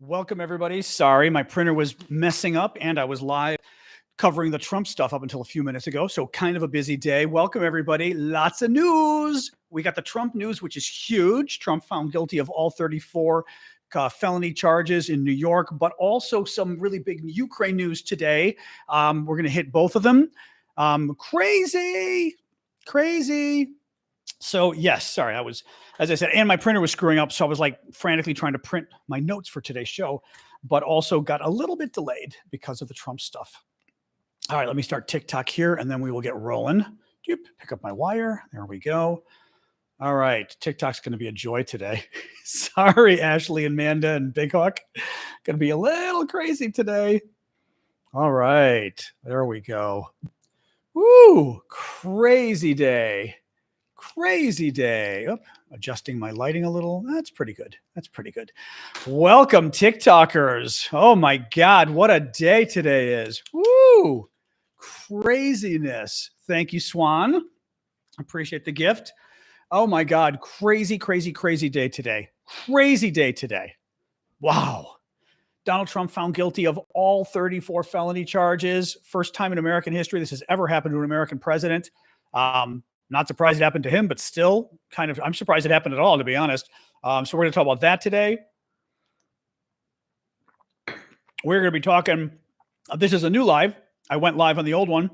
Welcome, everybody. Sorry, my printer was messing up and I was live covering the Trump stuff up until a few minutes ago. So kind of a busy day. Welcome, everybody. Lots of news. We got the Trump news, which is huge. Trump found guilty of all 34 felony charges in New York, but also some really big Ukraine news today. We're going to hit both of them. Crazy. So yes, sorry, as I said, and my printer was screwing up. So I was like frantically trying to print my notes for today's show, but also got a little bit delayed because of the Trump stuff. All right, let me start TikTok here and then we will get rolling. Pick up my wire. There we go. All right, TikTok's going to be a joy today. Sorry, Ashley and Manda and Big Hawk. Going to be a little crazy today. All right, there we go. Woo, crazy day. Oh, adjusting my lighting a little. That's pretty good. Welcome, TikTokers. Oh my God, what a day today is. Woo, craziness. Thank you, Swan. Appreciate the gift. Oh my God, crazy day today. Wow. Donald Trump found guilty of all 34 felony charges. First time in American history this has ever happened to an American president. Not surprised it happened to him, but still I'm surprised it happened at all, to be honest. So we're going to talk about that today. We're going to be talking, this is a new live. I went live on the old one,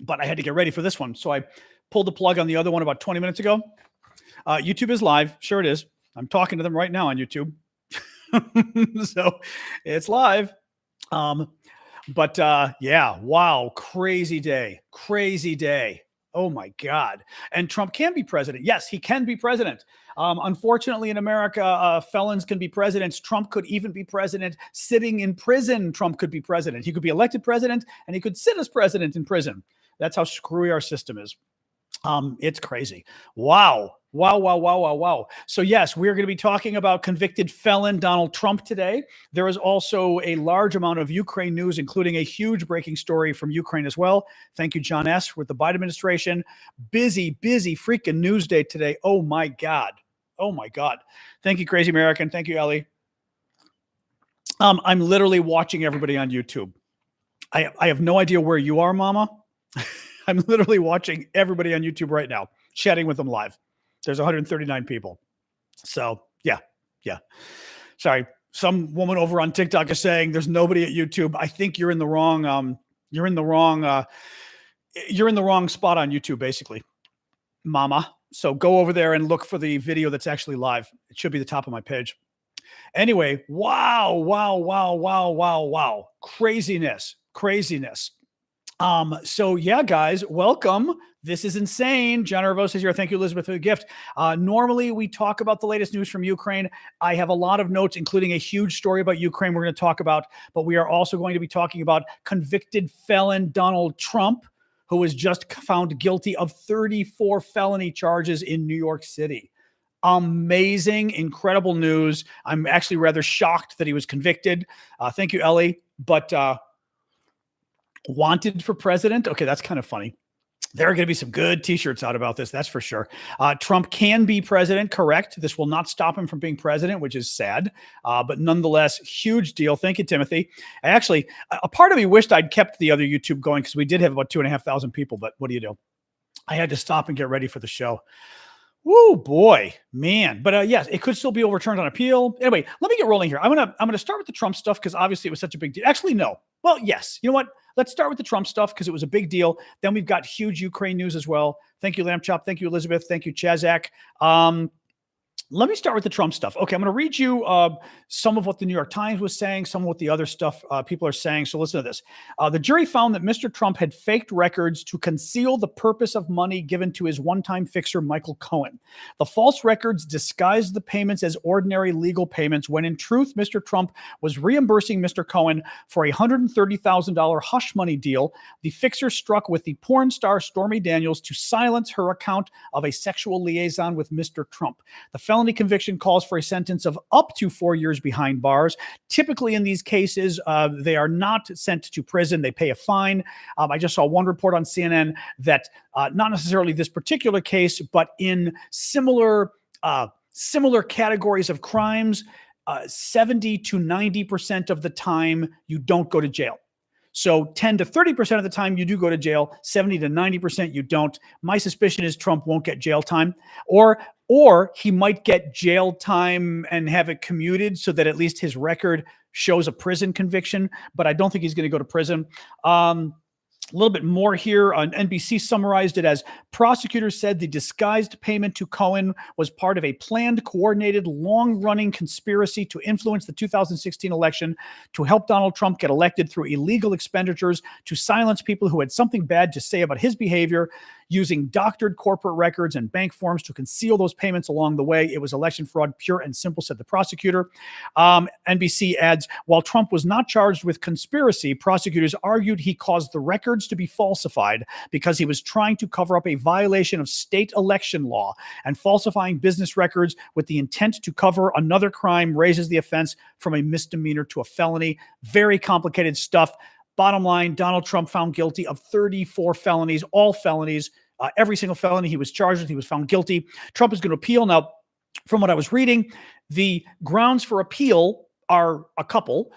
but I had to get ready for this one. So I pulled the plug on the other one about 20 minutes ago. YouTube is live. Sure it is. I'm talking to them right now on YouTube. So it's live. Yeah, wow. Crazy day. Oh my God. And Trump can be president. Yes, he can be president. Unfortunately, in America, felons can be presidents. Trump could even be president sitting in prison. Trump could be president. He could be elected president and he could sit as president in prison. That's how screwy our system is. It's crazy. Wow. So yes, we're going to be talking about convicted felon Donald Trump today. There is also a large amount of Ukraine news, including a huge breaking story from Ukraine as well. Thank you, John S. with the Biden administration. Busy freaking news day today. Oh my God. Thank you, Crazy American. Thank you, Ellie. I'm literally watching everybody on YouTube. I have no idea where you are, Mama. I'm literally watching everybody on YouTube right now, chatting with them live. There's 139 people. So yeah. Sorry. Some woman over on TikTok is saying there's nobody at YouTube. I think you're in the wrong, you're in the wrong spot on YouTube, basically, Mama. So go over there and look for the video that's actually live. It should be the top of my page. Anyway, wow. Craziness. So yeah, guys, welcome. This is insane. John Aravosis here. Thank you, Elizabeth, for the gift. Normally we talk about the latest news from Ukraine. I have a lot of notes, including a huge story about Ukraine we're going to talk about, but we are also going to be talking about convicted felon Donald Trump, who was just found guilty of 34 felony charges in New York City. Amazing, incredible news. I'm actually rather shocked that he was convicted. Thank you, Ellie. But wanted for president. Okay, that's kind of funny. There are going to be some good t-shirts out about this. That's for sure. Trump can be president. Correct. This will not stop him from being president, which is sad. But nonetheless, huge deal. Thank you, Timothy. Actually, a part of me wished I'd kept the other YouTube going because we did have about 2,500 people, but what do you do? I had to stop and get ready for the show. Woo, boy, man. But yes, it could still be overturned on appeal. Anyway, let me get rolling here. I'm gonna start with the Trump stuff because obviously it was such a big deal. Actually, no. Well, yes. You know what? Let's start with the Trump stuff because it was a big deal. Then we've got huge Ukraine news as well. Thank you, Lamb Chop. Thank you, Elizabeth. Thank you, Chazak. Let me start with the Trump stuff. Okay, I'm going to read you some of what the New York Times was saying, some of what the other stuff people are saying. So listen to this. The jury found that Mr. Trump had faked records to conceal the purpose of money given to his one-time fixer, Michael Cohen. The false records disguised the payments as ordinary legal payments when in truth, Mr. Trump was reimbursing Mr. Cohen for a $130,000 hush money deal the fixer struck with the porn star Stormy Daniels to silence her account of a sexual liaison with Mr. Trump. The felony conviction calls for a sentence of up to 4 years behind bars. Typically in these cases, they are not sent to prison. They pay a fine. I just saw one report on CNN that not necessarily this particular case, but in similar categories of crimes, 70 to 90% of the time you don't go to jail. So 10 to 30% of the time you do go to jail, 70 to 90% you don't. My suspicion is Trump won't get jail time, or he might get jail time and have it commuted so that at least his record shows a prison conviction, but I don't think he's going to go to prison. A little bit more here on NBC summarized it as prosecutors said the disguised payment to Cohen was part of a planned, coordinated, long-running conspiracy to influence the 2016 election, to help Donald Trump get elected through illegal expenditures, to silence people who had something bad to say about his behavior, using doctored corporate records and bank forms to conceal those payments along the way. It was election fraud, pure and simple, said the prosecutor. NBC adds, while Trump was not charged with conspiracy, prosecutors argued he caused the records to be falsified because he was trying to cover up a violation of state election law, and falsifying business records with the intent to cover another crime raises the offense from a misdemeanor to a felony. Very complicated stuff. Bottom line, Donald Trump found guilty of 34 felonies, all felonies. Every single felony he was charged with, he was found guilty. Trump is going to appeal. Now, from what I was reading, the grounds for appeal are a couple.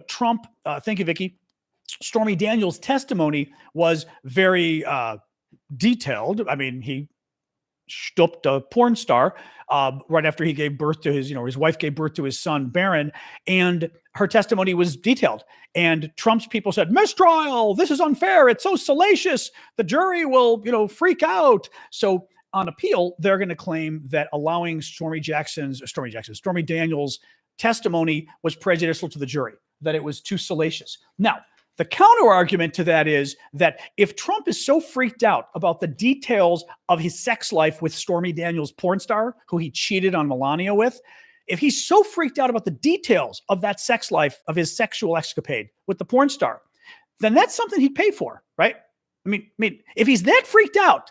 Trump, thank you, Vicky. Stormy Daniels' testimony was very detailed. I mean, he stooped a porn star right after he gave birth to his wife gave birth to his son, Barron, and her testimony was detailed. And Trump's people said, mistrial, this is unfair. It's so salacious. The jury will, freak out. So on appeal, they're going to claim that allowing Stormy Daniels' testimony was prejudicial to the jury, that it was too salacious. Now, the counter argument to that is that if Trump is so freaked out about the details of his sex life with Stormy Daniels, porn star, who he cheated on Melania with, if he's so freaked out about the details of that sex life, of his sexual escapade with the porn star, then that's something he'd pay for, right? I mean, if he's that freaked out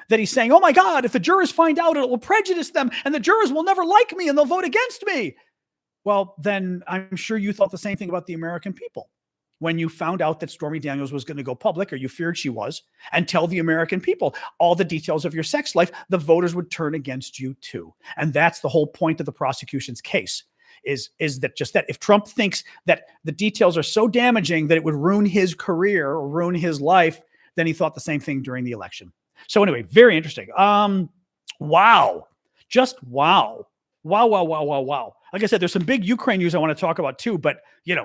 that he's saying, oh my God, if the jurors find out, it will prejudice them and the jurors will never like me and they'll vote against me. Well, then I'm sure you thought the same thing about the American people when you found out that Stormy Daniels was going to go public, or you feared she was, and tell the American people all the details of your sex life, the voters would turn against you too. And that's the whole point of the prosecution's case, is that just that if Trump thinks that the details are so damaging that it would ruin his career or ruin his life, then he thought the same thing during the election. So anyway, very interesting. Wow. Just wow. Wow. Like I said, there's some big Ukraine news I want to talk about too, but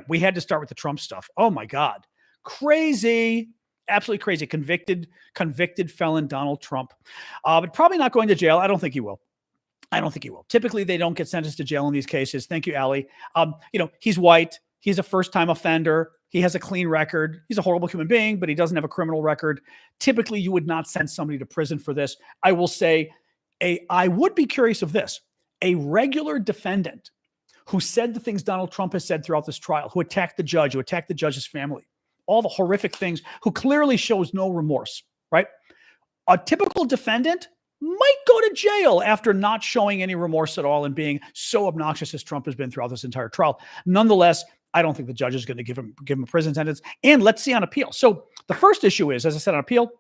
we had to start with the Trump stuff. Oh my God. Crazy. Absolutely crazy. Convicted felon Donald Trump. But probably not going to jail. I don't think he will. Typically, they don't get sentenced to jail in these cases. Thank you, Allie. He's white. He's a first-time offender. He has a clean record. He's a horrible human being, but he doesn't have a criminal record. Typically, you would not send somebody to prison for this. I will say, I would be curious of this. A regular defendant who said the things Donald Trump has said throughout this trial, who attacked the judge, who attacked the judge's family, all the horrific things, who clearly shows no remorse, right? A typical defendant might go to jail after not showing any remorse at all and being so obnoxious as Trump has been throughout this entire trial. Nonetheless, I don't think the judge is going to give him a prison sentence. And let's see on appeal. So the first issue is, as I said, on appeal,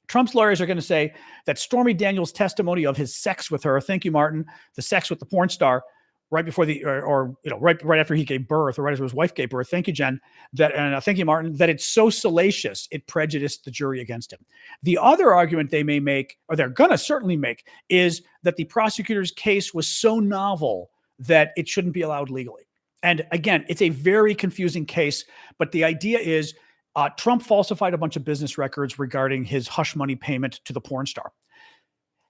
Trump's lawyers are going to say that Stormy Daniels' testimony of his sex with her, thank you, Martin, the sex with the porn star, right before right after he gave birth, or right after his wife gave birth, thank you, Jen, thank you, Martin, that it's so salacious it prejudiced the jury against him. The other argument they may make, or they're going to certainly make, is that the prosecutor's case was so novel that it shouldn't be allowed legally. And again, it's a very confusing case, but the idea is Trump falsified a bunch of business records regarding his hush money payment to the porn star.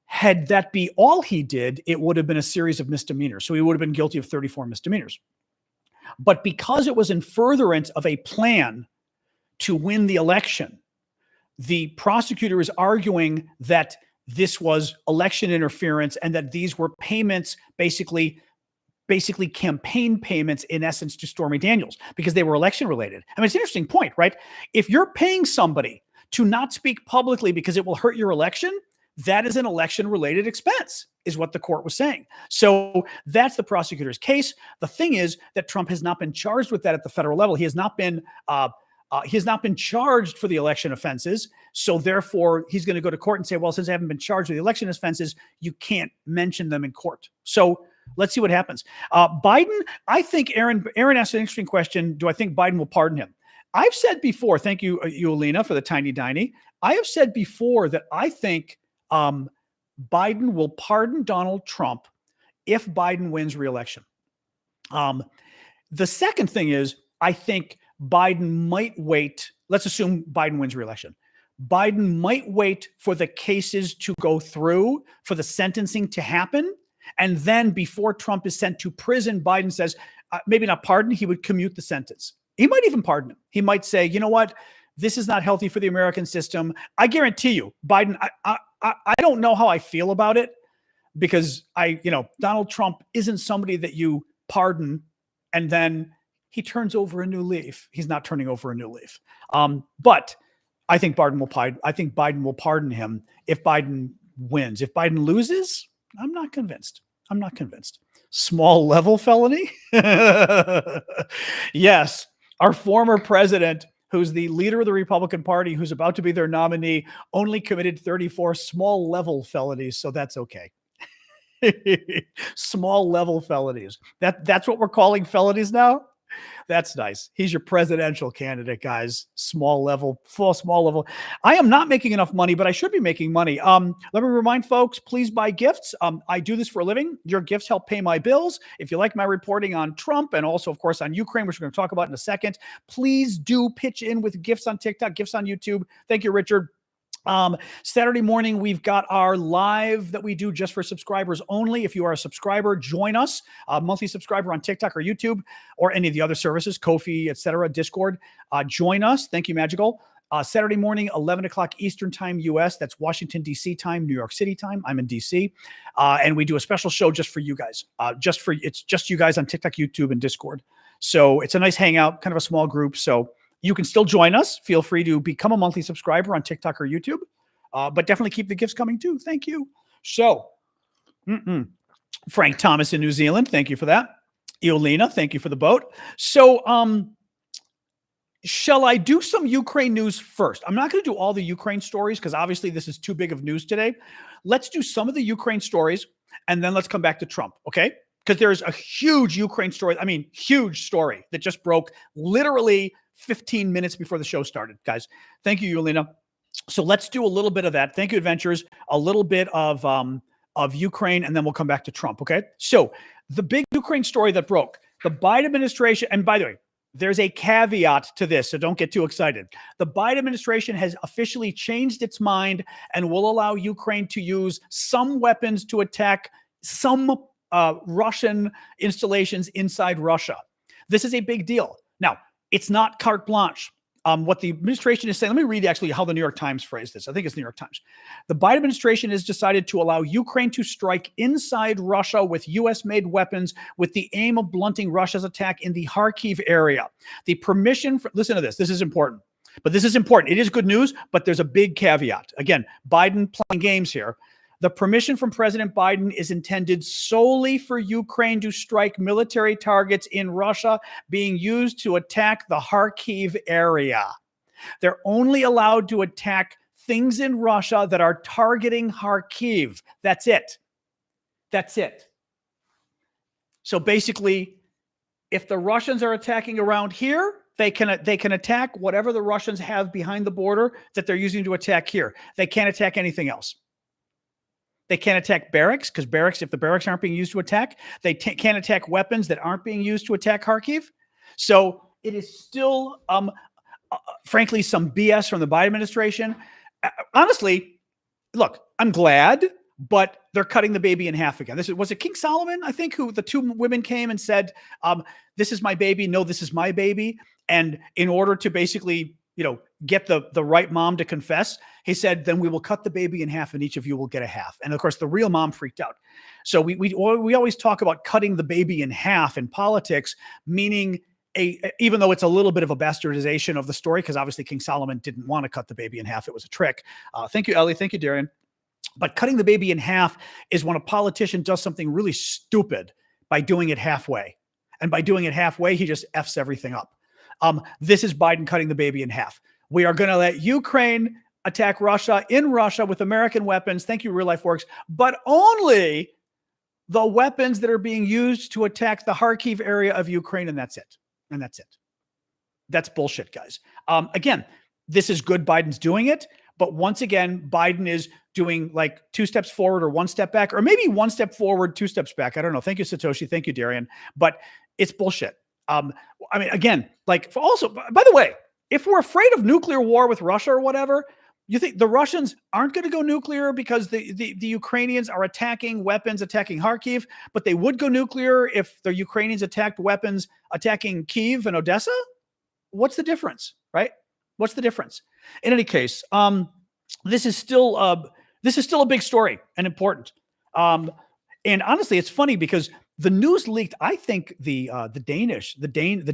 Had that be all he did, it would have been a series of misdemeanors. So he would have been guilty of 34 misdemeanors. But because it was in furtherance of a plan to win the election, the prosecutor is arguing that this was election interference and that these were payments, basically campaign payments in essence to Stormy Daniels, because they were election related. I mean, it's an interesting point, right? If you're paying somebody to not speak publicly because it will hurt your election, that is an election related expense, is what the court was saying. So that's the prosecutor's case. The thing is that Trump has not been charged with that at the federal level. He has not been charged for the election offenses. So therefore, he's going to go to court and say, well, since I haven't been charged with the election offenses, you can't mention them in court. So Let's see what happens. Biden, I think Aaron asked an interesting question. Do I think Biden will pardon him? I've said before, thank you, Alina, for the tiny diny. I have said before that I think Biden will pardon Donald Trump if Biden wins re-election. The second thing is, I think Biden might wait. Let's assume Biden wins re-election. Biden might wait for the cases to go through, for the sentencing to happen. And then before Trump is sent to prison, Biden says, maybe not pardon, he would commute the sentence. He might even pardon him. He might say, you know what? This is not healthy for the American system. I guarantee you, Biden, I don't know how I feel about it because Donald Trump isn't somebody that you pardon and then he turns over a new leaf. He's not turning over a new leaf. But I think Biden will pardon him if Biden wins. If Biden loses, I'm not convinced. Small level felony? Yes. Our former president, who's the leader of the Republican Party, who's about to be their nominee, only committed 34 small level felonies. So that's okay. Small level felonies. That's what we're calling felonies now. That's nice. He's your presidential candidate, guys. Small level. I am not making enough money, but I should be making money. Let me remind folks, please buy gifts. I do this for a living. Your gifts help pay my bills. If you like my reporting on Trump and also, of course, on Ukraine, which we're going to talk about in a second, please do pitch in with gifts on TikTok, gifts on YouTube. Thank you, Richard. Saturday morning, we've got our live that we do just for subscribers only. If you are a subscriber, join us, a monthly subscriber on TikTok or YouTube or any of the other services, Ko-fi, etc., Discord. Join us. Thank you, Magical. Saturday morning, 11 o'clock Eastern time, US. That's Washington, D.C. time, New York City time. I'm in D.C. And we do a special show just for you guys. It's just you guys on TikTok, YouTube, and Discord. So it's a nice hangout, kind of a small group. So you can still join us. Feel free to become a monthly subscriber on TikTok or YouTube, but definitely keep the gifts coming too. Thank you. So, Frank Thomas in New Zealand, thank you for that. Eolina, thank you for the boat. So, shall I do some Ukraine news first? I'm not going to do all the Ukraine stories because obviously this is too big of news today. Let's do some of the Ukraine stories and then let's come back to Trump, okay? Because there's a huge Ukraine story. I mean, huge story that just broke literally 15 minutes before the show started, guys. Thank you, Yulina. So let's do a little bit of that. Thank you, Adventures. A little bit of Ukraine, and then we'll come back to Trump, okay? So the big Ukraine story that broke, the Biden administration, and by the way, there's a caveat to this, so don't get too excited. The Biden administration has officially changed its mind and will allow Ukraine to use some weapons to attack some Russian installations inside Russia. This is a big deal. Now, it's not carte blanche. What the administration is saying, let me read actually how the New York Times phrased this. I think it's New York Times. The Biden administration has decided to allow Ukraine to strike inside Russia with U.S.-made weapons with the aim of blunting Russia's attack in the Kharkiv area. The permission for, listen to this. This is important. But this is important. It is good news, but there's a big caveat. Again, Biden playing games here. The permission from President Biden is intended solely for Ukraine to strike military targets in Russia being used to attack the Kharkiv area. They're only allowed to attack things in Russia that are targeting Kharkiv. That's it. That's it. So basically, if the Russians are attacking around here, they can attack whatever the Russians have behind the border that they're using to attack here. They can't attack anything else. They can't attack barracks because if the barracks aren't being used to attack, they can't attack weapons that aren't being used to attack Kharkiv. So it is still, frankly, some BS from the Biden administration. Honestly, look, I'm glad, but they're cutting the baby in half again. Was it King Solomon, I think, who the two women came and said, this is my baby. No, this is my baby. And in order to basically, get the right mom to confess, he said, then we will cut the baby in half and each of you will get a half. And of course, the real mom freaked out. So we always talk about cutting the baby in half in politics, meaning even though it's a little bit of a bastardization of the story, because obviously King Solomon didn't want to cut the baby in half. It was a trick. Thank you, Ellie. Thank you, Darian. But cutting the baby in half is when a politician does something really stupid by doing it halfway. And by doing it halfway, he just F's everything up. This is Biden cutting the baby in half. We are going to let Ukraine attack Russia in Russia with American weapons. Thank you, Real Life Works, but only the weapons that are being used to attack the Kharkiv area of Ukraine, and that's it. And that's it. That's bullshit, guys. Again, this is good Biden's doing it, but once again, Biden is doing like 2 steps forward or 1 step back, or maybe 1 step forward, 2 steps back. I don't know. Thank you, Satoshi. Thank you, Darian. But it's bullshit. I mean, again, like also, by the way, if we're afraid of nuclear war with Russia or whatever, you think the Russians aren't going to go nuclear because the Ukrainians are attacking weapons, attacking Kharkiv, but they would go nuclear if the Ukrainians attacked weapons attacking Kyiv and Odessa? What's the difference, right? What's the difference? In any case, this is still a big story and important. And honestly, it's funny because the news leaked. I think the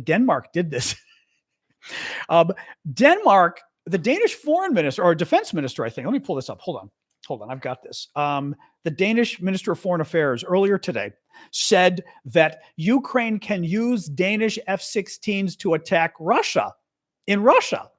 Denmark did this. Denmark, the Danish foreign minister or defense minister, I think. Let me pull this up. Hold on. I've got this. The Danish Minister of Foreign Affairs earlier today said that Ukraine can use Danish F-16s to attack Russia in Russia.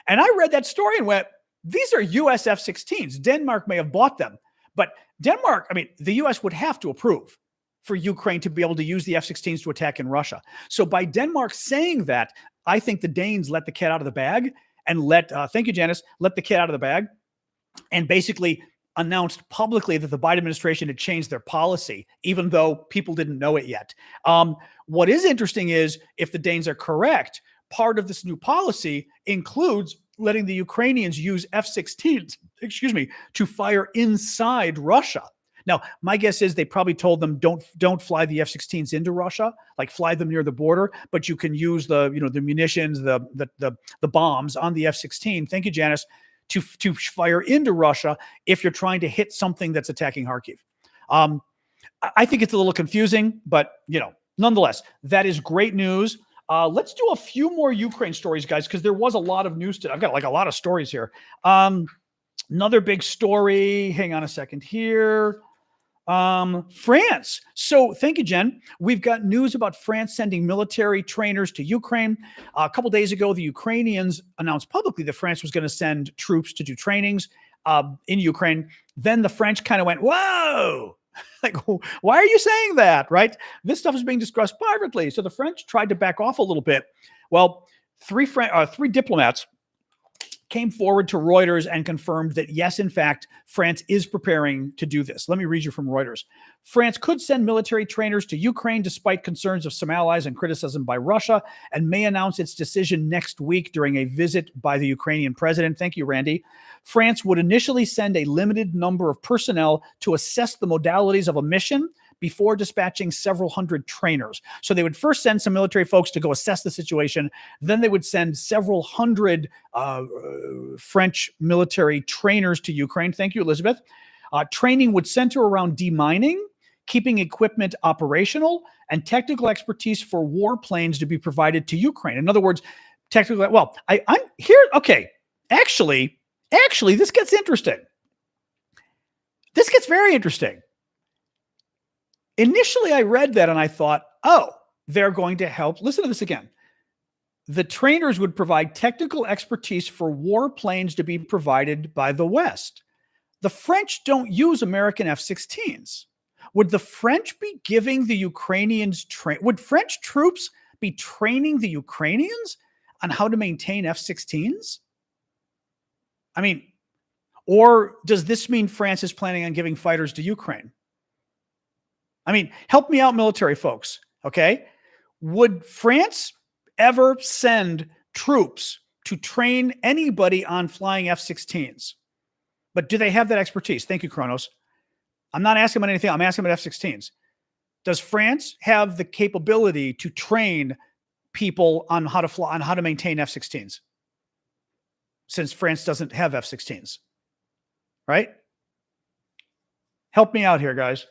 And I read that story and went, these are US F-16s. Denmark may have bought them, but Denmark, I mean, the US would have to approve for Ukraine to be able to use the F-16s to attack in Russia. So by Denmark saying that, I think the Danes let the cat out of the bag and thank you, Janice, let the cat out of the bag and basically announced publicly that the Biden administration had changed their policy, even though people didn't know it yet. What is interesting is if the Danes are correct, part of this new policy includes letting the Ukrainians use F-16s, to fire inside Russia. Now, my guess is they probably told them don't fly the F-16s into Russia, like fly them near the border, but you can use the munitions, the bombs on the F-16. Thank you, Janice. To fire into Russia if you're trying to hit something that's attacking Kharkiv. I think it's a little confusing, but nonetheless, that is great news. Let's do a few more Ukraine stories, guys, because there was a lot of news today. I've got like a lot of stories here. Another big story. Hang on a second here. France. So thank you, Jen. We've got news about France sending military trainers to Ukraine. A couple days ago, the Ukrainians announced publicly that France was going to send troops to do trainings in Ukraine. Then the French kind of went, whoa, like, why are you saying that, right? This stuff is being discussed privately. So the French tried to back off a little bit. Well, three diplomats came forward to Reuters and confirmed that, yes, in fact, France is preparing to do this. Let me read you from Reuters. France could send military trainers to Ukraine despite concerns of some allies and criticism by Russia, and may announce its decision next week during a visit by the Ukrainian president. Thank you, Randy. France would initially send a limited number of personnel to assess the modalities of a mission before dispatching several hundred trainers. So they would first send some military folks to go assess the situation. Then they would send several hundred French military trainers to Ukraine. Thank you, Elizabeth. Training would center around demining, keeping equipment operational, and technical expertise for warplanes to be provided to Ukraine. In other words, technically, well, I'm here. Okay. Actually, this gets interesting. This gets very interesting. Initially, I read that and I thought, oh, they're going to help. Listen to this again. The trainers would provide technical expertise for warplanes to be provided by the West. The French don't use American F-16s. Would the French be giving the Ukrainians would French troops be training the Ukrainians on how to maintain F-16s? I mean, or does this mean France is planning on giving fighters to Ukraine? I mean, help me out, military folks, okay? Would France ever send troops to train anybody on flying F-16s? But do they have that expertise? Thank you, Kronos. I'm not asking about anything. I'm asking about F-16s. Does France have the capability to train people on how to fly, on how to maintain F-16s? Since France doesn't have F-16s, right? Help me out here, guys.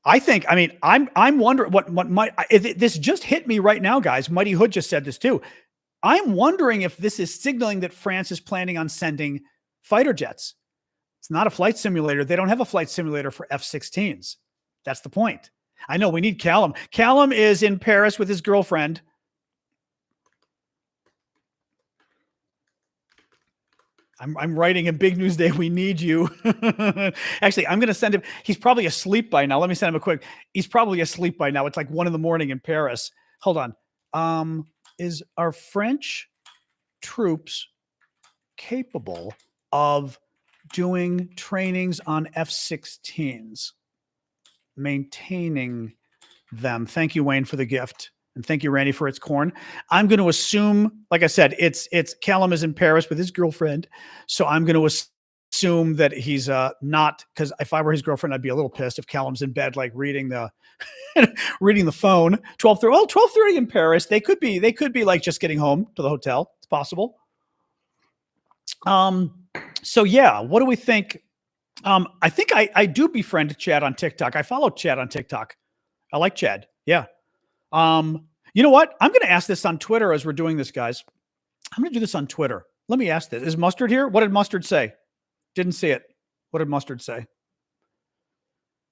I'm wondering what might, this just hit me right now, guys. Mighty Hood just said this too. I'm wondering if this is signaling that France is planning on sending fighter jets. It's not a flight simulator. They don't have a flight simulator for F-16s. That's the point. I know we need Callum. Callum is in Paris with his girlfriend. I'm writing him, big news day. We need you. Actually, I'm going to send him. He's probably asleep by now. Let me send him a quick. He's probably asleep by now. It's like 1 a.m. in Paris. Hold on. Is our French troops capable of doing trainings on F-16s, maintaining them? Thank you, Wayne, for the gift. And thank you, Randy, for its corn. I'm going to assume, like I said, it's Callum is in Paris with his girlfriend. So I'm going to assume that he's not, because if I were his girlfriend, I'd be a little pissed if Callum's in bed, like reading the reading the phone. 12:30. Oh, 12:30 in Paris. They could be like just getting home to the hotel. It's possible. So yeah, what do we think? I think I do befriend Chad on TikTok. I follow Chad on TikTok. I like Chad. Yeah. You know what? I'm going to ask this on Twitter as we're doing this, guys. I'm going to do this on Twitter. Let me ask this. Is Mustard here? What did Mustard say? Didn't see it. What did Mustard say?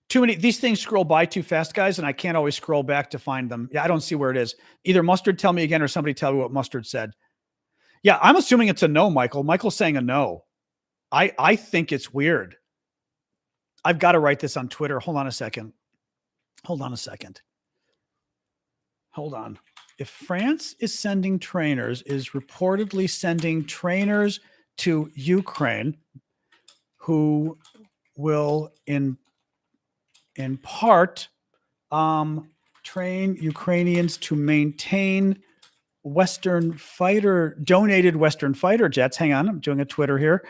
Too many. These things scroll by too fast, guys, and I can't always scroll back to find them. Yeah, I don't see where it is. Either Mustard tell me again or somebody tell me what Mustard said. Yeah, I'm assuming it's a no, Michael. Michael's saying a no. I think it's weird. I've got to write this on Twitter. Hold on a second. Hold on. If France is sending trainers, is reportedly sending trainers to Ukraine who will in part train Ukrainians to maintain donated Western fighter jets. Hang on, I'm doing a Twitter here.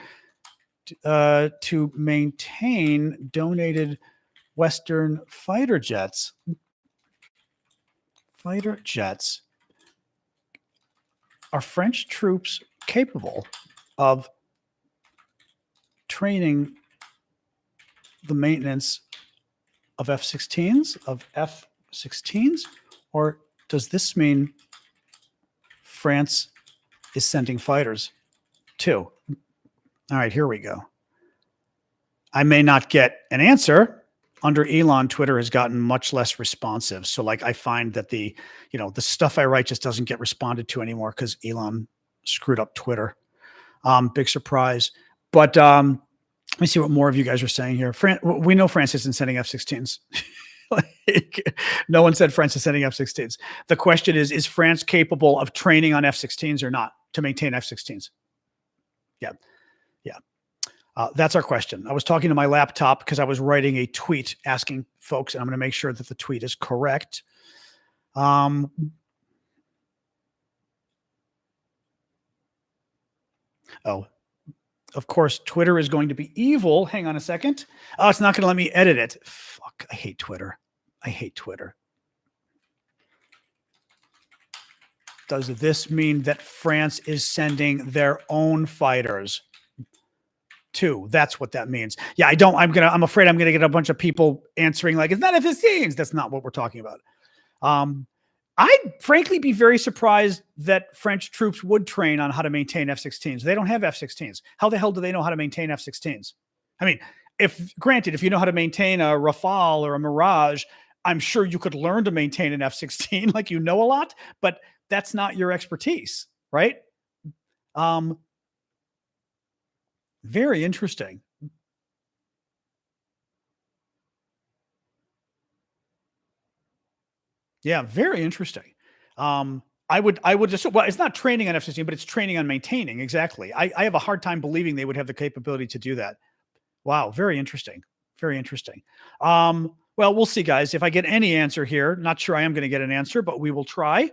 To maintain donated Western fighter jets. Are French troops capable of training the maintenance of F-16s, or does this mean France is sending fighters too? All right, here we go. I may not get an answer. Under Elon, Twitter has gotten much less responsive. So like I find that the stuff I write just doesn't get responded to anymore because Elon screwed up Twitter. Big surprise. But let me see what more of you guys are saying here. We know France isn't sending F-16s. No one said France is sending F-16s. The question is France capable of training on F-16s or not to maintain F-16s? Yeah. That's our question. I was talking to my laptop because I was writing a tweet asking folks, and I'm going to make sure that the tweet is correct. Oh, of course, Twitter is going to be evil. Hang on a second. Oh, it's not going to let me edit it. Fuck, I hate Twitter. Does this mean that France is sending their own fighters? Too. That's what that means. Yeah, I'm afraid I'm gonna get a bunch of people answering like it's not F-16s. That's not what we're talking about. I'd frankly be very surprised that French troops would train on how to maintain F-16s. They don't have F-16s. How the hell do they know how to maintain F-16s? I mean, if you know how to maintain a Rafale or a Mirage, I'm sure you could learn to maintain an F-16 like a lot, but that's not your expertise, right? Very interesting. Yeah, very interesting. I would just, well, it's not training on F-16, but it's training on maintaining. Exactly. I have a hard time believing they would have the capability to do that. Wow. Very interesting. Well, we'll see, guys. If I get any answer here, not sure I am going to get an answer, but we will try.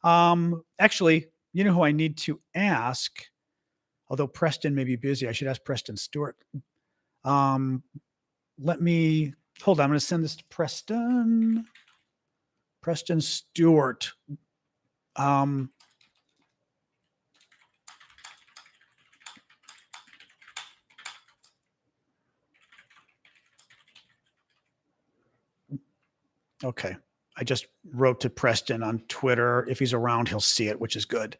Actually, you know who I need to ask? Although Preston may be busy, I should ask Preston Stewart. Let me hold on. I'm going to send this to Preston. Preston Stewart. Okay. I just wrote to Preston on Twitter. If he's around, he'll see it, which is good.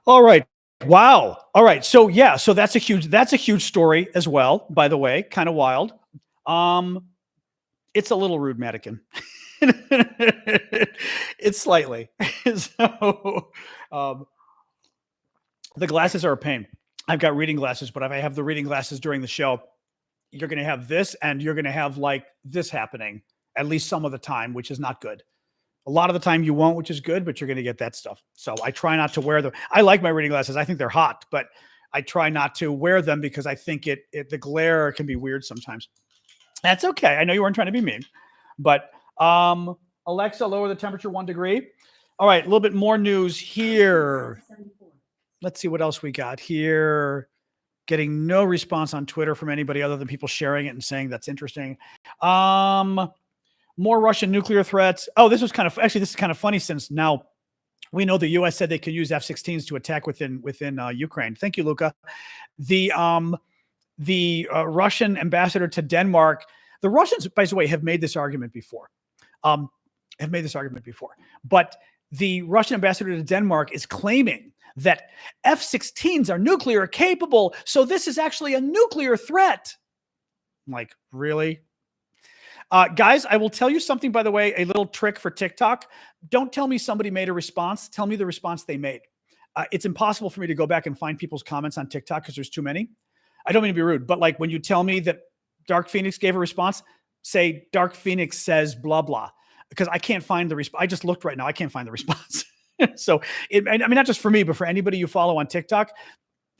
All right. Wow. All right. So yeah, so that's a huge story as well, by the way, kind of wild. It's a little rude, Madigan. It's slightly. So the glasses are a pain. I've got reading glasses, but if I have the reading glasses during the show, you're going to have this and you're going to have like this happening at least some of the time, which is not good. A lot of the time you won't, which is good, but you're going to get that stuff. So I try not to wear them. I like my reading glasses. I think they're hot, but I try not to wear them because I think the glare can be weird sometimes. That's okay. I know you weren't trying to be mean, but Alexa, lower the temperature 1 degree. All right, a little bit more news here. Let's see what else we got here. Getting no response on Twitter from anybody other than people sharing it and saying that's interesting. More Russian nuclear threats. Oh, this is kind of funny since now we know the U.S. said they can use F-16s to attack within Ukraine. Thank you, Luca. The Russian ambassador to Denmark. The Russians, by the way, have made this argument before. But the Russian ambassador to Denmark is claiming that F-16s are nuclear capable, so this is actually a nuclear threat. I'm like, really? Guys, I will tell you something, by the way, a little trick for TikTok. Don't tell me somebody made a response. Tell me the response they made. It's impossible for me to go back and find people's comments on TikTok because there's too many. I don't mean to be rude, but like when you tell me that Dark Phoenix gave a response, say Dark Phoenix says blah, blah, because I can't find the response. I just looked right now. I can't find the response. So, not just for me, but for anybody you follow on TikTok,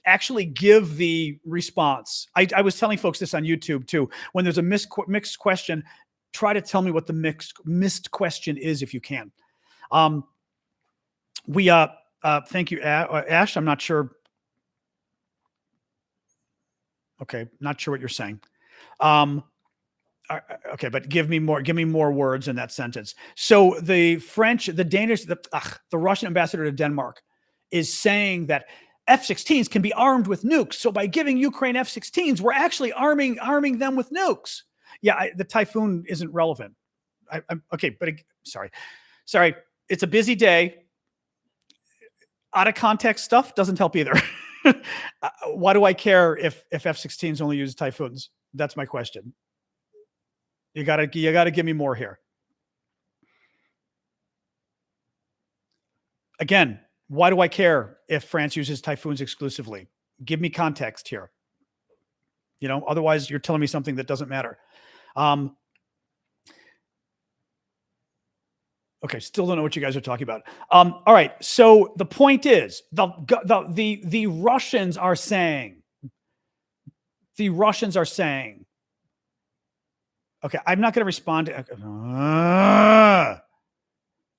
actually give the response. I was telling folks this on YouTube too. When there's a mixed question, try to tell me what the missed question is if you can. Thank you, Ash. I'm not sure. Okay, not sure what you're saying. Okay, but give me more words in that sentence. So the French, the Danish, the Russian ambassador to Denmark is saying that F-16s can be armed with nukes. So by giving Ukraine F-16s, we're actually arming them with nukes. Yeah, the Typhoon isn't relevant. Okay, but sorry. It's a busy day. Out of context stuff doesn't help either. Why do I care if F-16s only use Typhoons? That's my question. You gotta give me more here. Again, why do I care if France uses Typhoons exclusively? Give me context here. Otherwise you're telling me something that doesn't matter. Okay, still don't know what you guys are talking about. All right, so the point is the Russians are saying. Okay, I'm not going to respond to.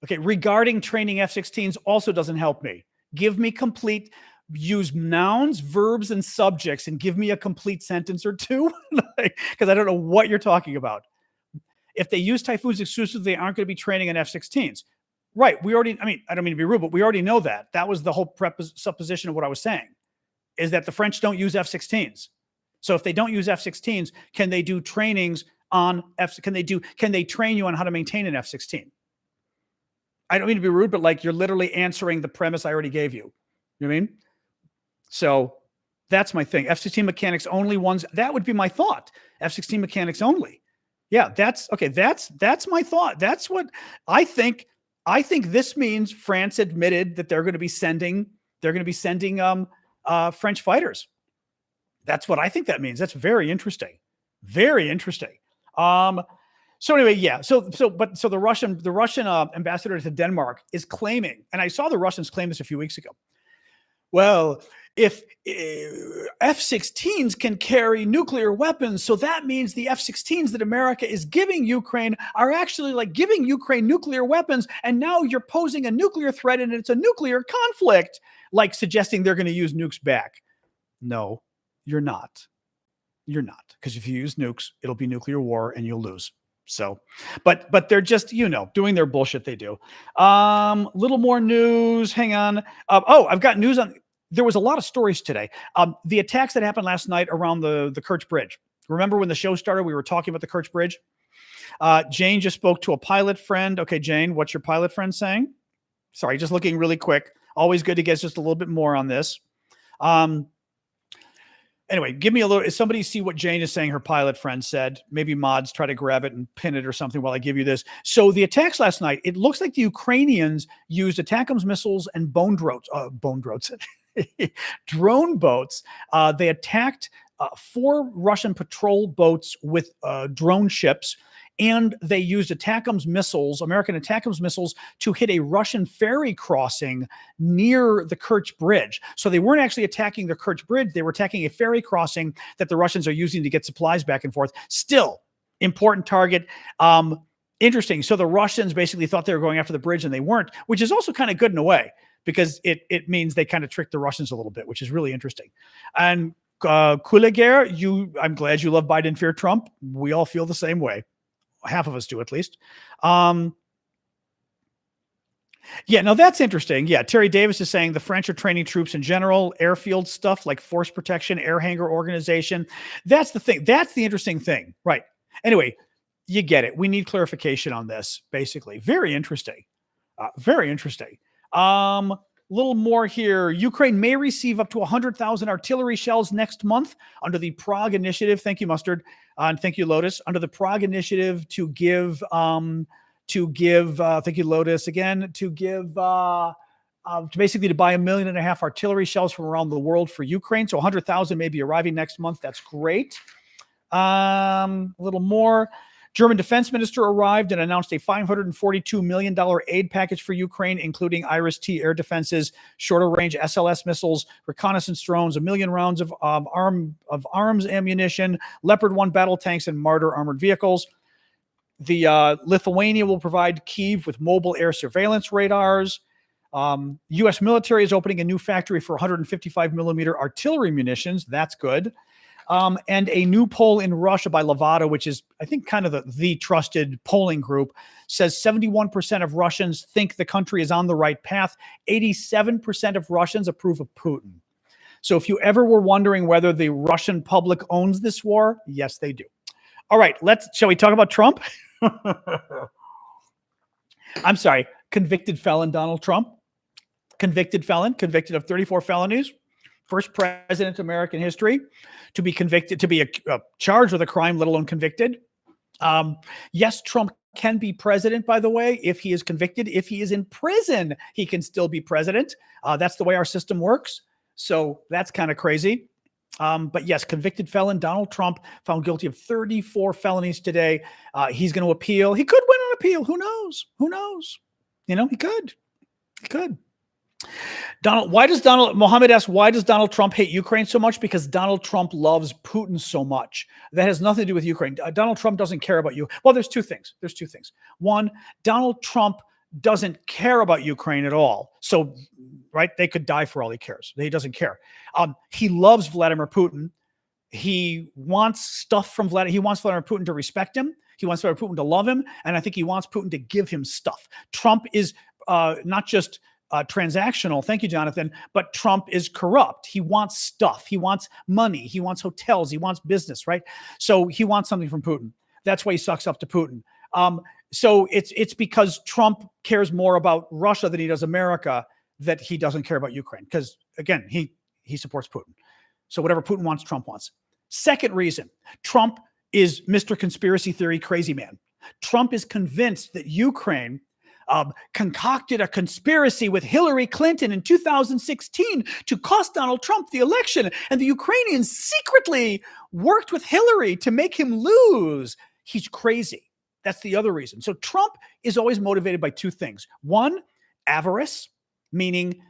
Okay, regarding training F-16s also doesn't help me. Give me use nouns, verbs, and subjects, and give me a complete sentence or two, because I don't know what you're talking about. If they use Typhoons exclusively, they aren't going to be training on F-16s. Right, I don't mean to be rude, but we already know that. That was the whole supposition of what I was saying, is that the French don't use F-16s. So if they don't use F-16s, can they do trainings on Can they train you on how to maintain an F-16? I don't mean to be rude, but you're literally answering the premise I already gave you. You know what I mean? So that's my thing. F-16 mechanics only ones. That would be my thought. F-16 mechanics only. Yeah, that's okay. That's my thought. That's what I think. I think this means France admitted that they're going to be sending French fighters. That's what I think that means. That's very interesting. Very interesting. So anyway, yeah. So the Russian ambassador to Denmark is claiming, and I saw the Russians claim this a few weeks ago. Well, if F-16s can carry nuclear weapons, so that means the F-16s that America is giving Ukraine are actually giving Ukraine nuclear weapons, and now you're posing a nuclear threat, and it's a nuclear conflict, suggesting they're going to use nukes back. No, you're not. You're not, because if you use nukes, it'll be nuclear war, and you'll lose. So, but they're just, doing their bullshit they do. Little more news. Hang on. I've got news on. There was a lot of stories today. The attacks that happened last night around the Kerch Bridge. Remember when the show started, we were talking about the Kerch Bridge? Jane just spoke to a pilot friend. Okay, Jane, what's your pilot friend saying? Sorry, just looking really quick. Always good to get just a little bit more on this. Anyway, give me a little. Somebody see what Jane is saying her pilot friend said. Maybe mods try to grab it and pin it or something while I give you this. So the attacks last night, it looks like the Ukrainians used ATACMS missiles and bone drones. drone boats. They attacked 4 Russian patrol boats with drone ships, and they used ATACMS missiles, American ATACMS missiles, to hit a Russian ferry crossing near the Kerch Bridge. So they weren't actually attacking the Kerch Bridge. They were attacking a ferry crossing that the Russians are using to get supplies back and forth. Still, important target. Interesting. So the Russians basically thought they were going after the bridge and they weren't, which is also kind of good in a way, because it means they kind of tricked the Russians a little bit, which is really interesting. And Kuliger, I'm glad you love Biden and fear Trump. We all feel the same way. Half of us do, at least. Yeah, no, that's interesting. Yeah, Terry Davis is saying the French are training troops in general, airfield stuff like force protection, air hangar organization. That's the thing. That's the interesting thing. Right. Anyway, you get it. We need clarification on this, basically. Very interesting. Very interesting. Little more here. Ukraine may receive up to 100,000 artillery shells next month under the Prague Initiative. Thank you, Mustard. And thank you, Lotus. Under the Prague Initiative to give, thank you, Lotus, again, to basically to buy 1.5 million artillery shells from around the world for Ukraine. So 100,000 may be arriving next month. That's great. A little more. German defense minister arrived and announced a $542 million aid package for Ukraine, including Iris-T air defenses, shorter range SLS missiles, reconnaissance drones, 1 million rounds of arms ammunition, Leopard 1 battle tanks, and Marder armored vehicles. Lithuania will provide Kyiv with mobile air surveillance radars. U.S. military is opening a new factory for 155 millimeter artillery munitions. That's good. And a new poll in Russia by Levada, which is, I think, kind of the trusted polling group, says 71% of Russians think the country is on the right path. 87% of Russians approve of Putin. So if you ever were wondering whether the Russian public owns this war, yes, they do. All right, shall we talk about Trump? I'm sorry, convicted felon Donald Trump. Convicted felon, convicted of 34 felonies. First president in American history to be convicted, to be charged with a crime, let alone convicted. Yes, Trump can be president, by the way, if he is convicted. If he is in prison, he can still be president. That's the way our system works. So that's kind of crazy. But yes, convicted felon Donald Trump found guilty of 34 felonies today. He's going to appeal. He could win on appeal. Who knows? Who knows? You know, he could. He could. Mohammed asks, why does Donald Trump hate Ukraine so much? Because Donald Trump loves Putin so much. That has nothing to do with Ukraine. Donald Trump doesn't care about you. Well, there's two things. One, Donald Trump doesn't care about Ukraine at all. So, right, they could die for all he cares. He doesn't care. He loves Vladimir Putin. He wants stuff from Vladimir. He wants Vladimir Putin to respect him. He wants Vladimir Putin to love him. And I think he wants Putin to give him stuff. Trump is not just transactional. Thank you, Jonathan. But Trump is corrupt. He wants stuff. He wants money. He wants hotels. He wants business, right? So he wants something from Putin. That's why he sucks up to Putin. So it's because Trump cares more about Russia than he does America that he doesn't care about Ukraine. Because again, he supports Putin. So whatever Putin wants, Trump wants. Second reason, Trump is Mr. Conspiracy Theory crazy man. Trump is convinced that Ukraine concocted a conspiracy with Hillary Clinton in 2016 to cost Donald Trump the election. And the Ukrainians secretly worked with Hillary to make him lose. He's crazy. That's the other reason. So Trump is always motivated by two things. One, avarice, meaning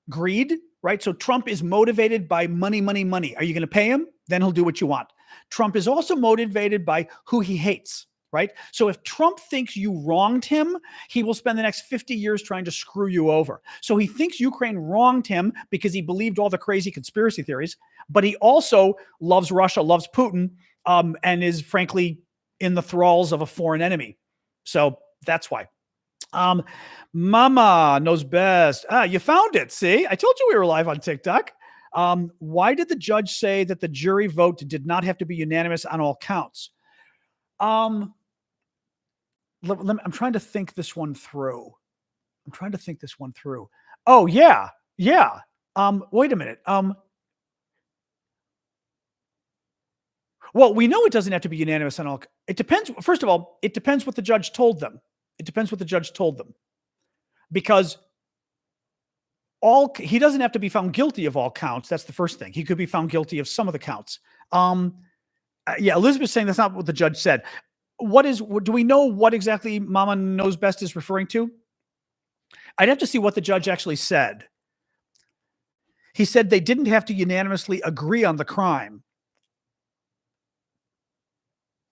greed, right? So Trump is motivated by money, money, money. Are you going to pay him? Then he'll do what you want. Trump is also motivated by who he hates. Right? So if Trump thinks you wronged him, he will spend the next 50 years trying to screw you over. So he thinks Ukraine wronged him because he believed all the crazy conspiracy theories, but he also loves Russia, loves Putin, and is frankly in the thralls of a foreign enemy. So that's why. Mama knows best. You found it. See, I told you we were live on TikTok. Why did the judge say that the jury vote did not have to be unanimous on all counts? I'm trying to think this one through. Oh, yeah. Wait a minute. Well, we know it doesn't have to be unanimous on all. It depends. First of all, it depends what the judge told them. Because he doesn't have to be found guilty of all counts. That's the first thing. He could be found guilty of some of the counts. Yeah, Elizabeth's saying that's not what the judge said. Do we know what exactly Mama Knows Best is referring to? I'd have to see what the judge actually said. He said they didn't have to unanimously agree on the crime.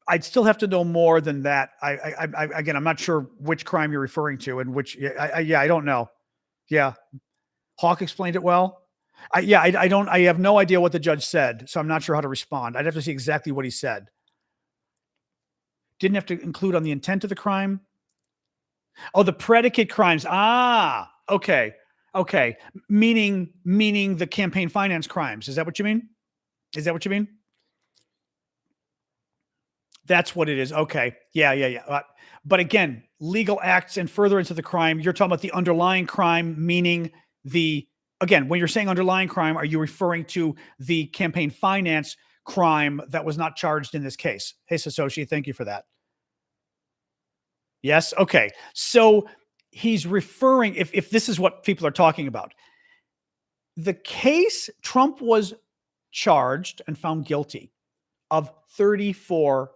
I'd still have to know more than that. Again, I'm not sure which crime you're referring to and which. I don't know. Yeah, Hawk explained it well. I don't. I have no idea what the judge said, so I'm not sure how to respond. I'd have to see exactly what he said. Didn't have to include on the intent of the crime. Oh, the predicate crimes. Okay. Meaning the campaign finance crimes. Is that what you mean? That's what it is. Okay. Yeah. But again, legal acts and furtherance of the crime, you're talking about the underlying crime, meaning again, when you're saying underlying crime, are you referring to the campaign finance crime that was not charged in this case? Hey, Satoshi, thank you for that. Yes. Okay. So he's referring, if this is what people are talking about, the case, Trump was charged and found guilty of 34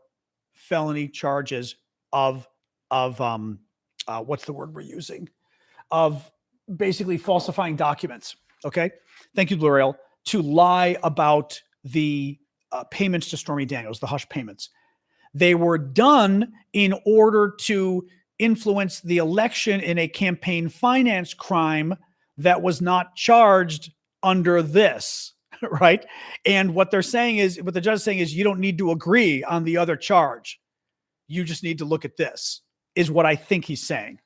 felony charges of what's the word we're using? Of basically falsifying documents. Okay. Thank you, Blue Rail. To lie about the payments to Stormy Daniels, the hush payments. They were done in order to influence the election in a campaign finance crime that was not charged under this, right? And what the judge is saying is you don't need to agree on the other charge. You just need to look at this, is what I think he's saying.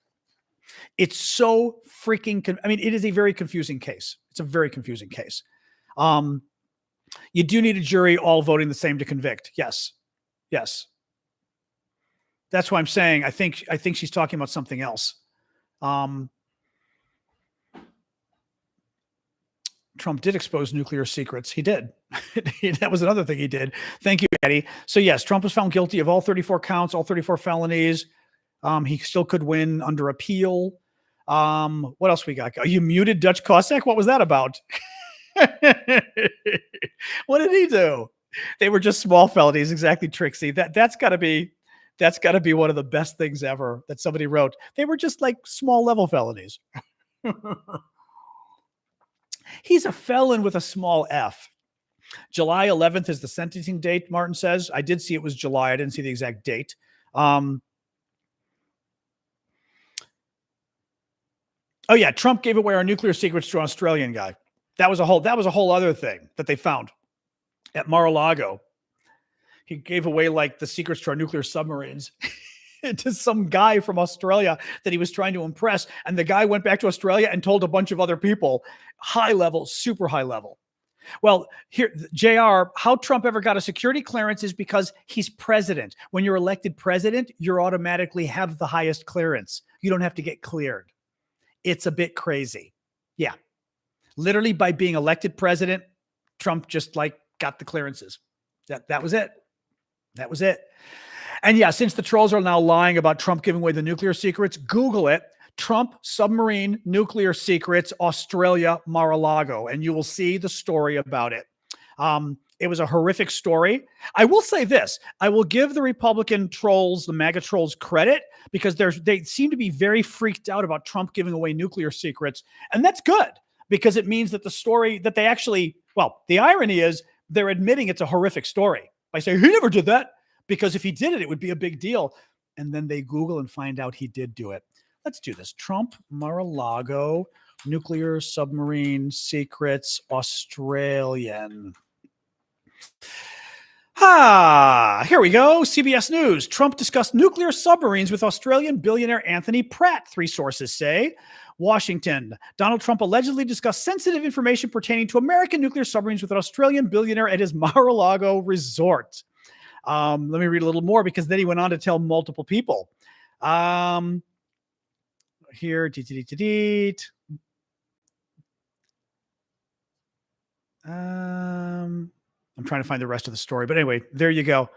It's so freaking, it is a very confusing case. It's a very confusing case. You do need a jury all voting the same to convict. Yes. That's why I'm saying I think she's talking about something else. Trump did expose nuclear secrets. He did. That was another thing he did. Thank you, Eddie. So yes, Trump was found guilty of all 34 counts, all 34 felonies. He still could win under appeal. What else we got? You muted Dutch Cossack? What was that about? What did he do? They were just small felonies. Exactly, Trixie. That's got to be one of the best things ever that somebody wrote. They were just like small level felonies. He's a felon with a small f. July 11th is the sentencing date, Martin says. I did see it was July. I didn't see the exact date. Oh yeah, Trump gave away our nuclear secrets to an Australian guy. That was a whole other thing that they found at Mar-a-Lago. He gave away like the secrets to our nuclear submarines to some guy from Australia that he was trying to impress. And the guy went back to Australia and told a bunch of other people, high level, super high level. Well, here, JR, how Trump ever got a security clearance is because he's president. When you're elected president, you automatically have the highest clearance. You don't have to get cleared. It's a bit crazy. Yeah. Literally by being elected president, Trump just like got the clearances. That was it. That was it. And yeah, since the trolls are now lying about Trump giving away the nuclear secrets, Google it. Trump submarine nuclear secrets, Australia, Mar-a-Lago, and you will see the story about it. It was a horrific story. I will say this. I will give the Republican trolls, the MAGA trolls, credit because they seem to be very freaked out about Trump giving away nuclear secrets. And that's good because it means that the story that they actually, well, the irony is they're admitting it's a horrific story by saying he never did that, because if he did it, it would be a big deal. And then they Google and find out he did do it. Let's do this. Trump, Mar-a-Lago, nuclear submarine secrets, Australian. Here we go. CBS News. Trump discussed nuclear submarines with Australian billionaire Anthony Pratt, three sources say. Washington. Donald Trump allegedly discussed sensitive information pertaining to American nuclear submarines with an Australian billionaire at his Mar-a-Lago resort. Let me read a little more because then he went on to tell multiple people. Here, I'm trying to find the rest of the story, but anyway, there you go.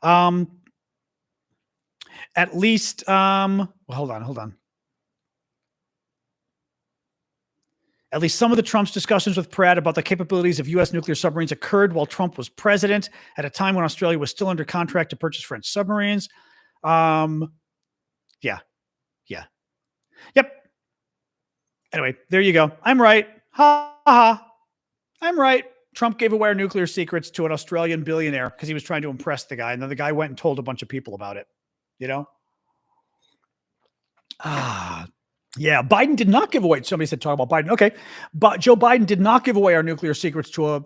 At least, hold on. At least some of the Trump's discussions with Pratt about the capabilities of U.S. nuclear submarines occurred while Trump was president, at a time when Australia was still under contract to purchase French submarines. Yeah. Yep. Anyway, there you go. I'm right. Ha ha. I'm right. Trump gave away our nuclear secrets to an Australian billionaire because he was trying to impress the guy. And then the guy went and told a bunch of people about it. Yeah, Biden did not give away. Somebody said talk about Biden. Okay, but Joe Biden did not give away our nuclear secrets to a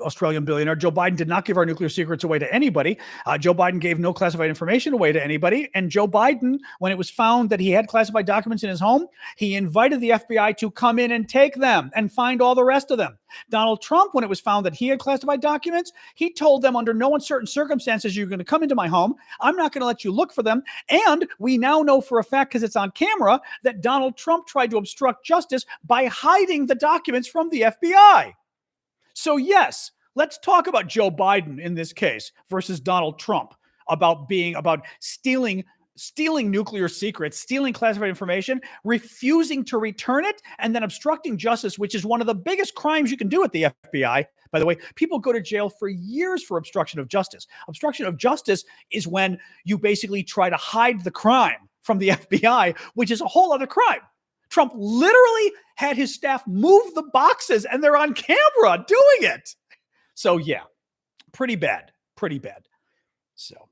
Australian billionaire. Joe Biden did not give our nuclear secrets away to anybody. Joe Biden gave no classified information away to anybody. And Joe Biden, when it was found that he had classified documents in his home, he invited the FBI to come in and take them and find all the rest of them. Donald Trump, when it was found that he had classified documents, he told them under no uncertain circumstances, you're going to come into my home. I'm not going to let you look for them. And we now know for a fact, because it's on camera, that Donald Trump tried to obstruct justice by hiding the documents from the FBI. So yes, let's talk about Joe Biden in this case versus Donald Trump about stealing nuclear secrets, stealing classified information, refusing to return it, and then obstructing justice, which is one of the biggest crimes you can do at the FBI. By the way, people go to jail for years for obstruction of justice. Obstruction of justice is when you basically try to hide the crime from the FBI, which is a whole other crime. Trump literally had his staff move the boxes, and they're on camera doing it. So yeah, pretty bad. So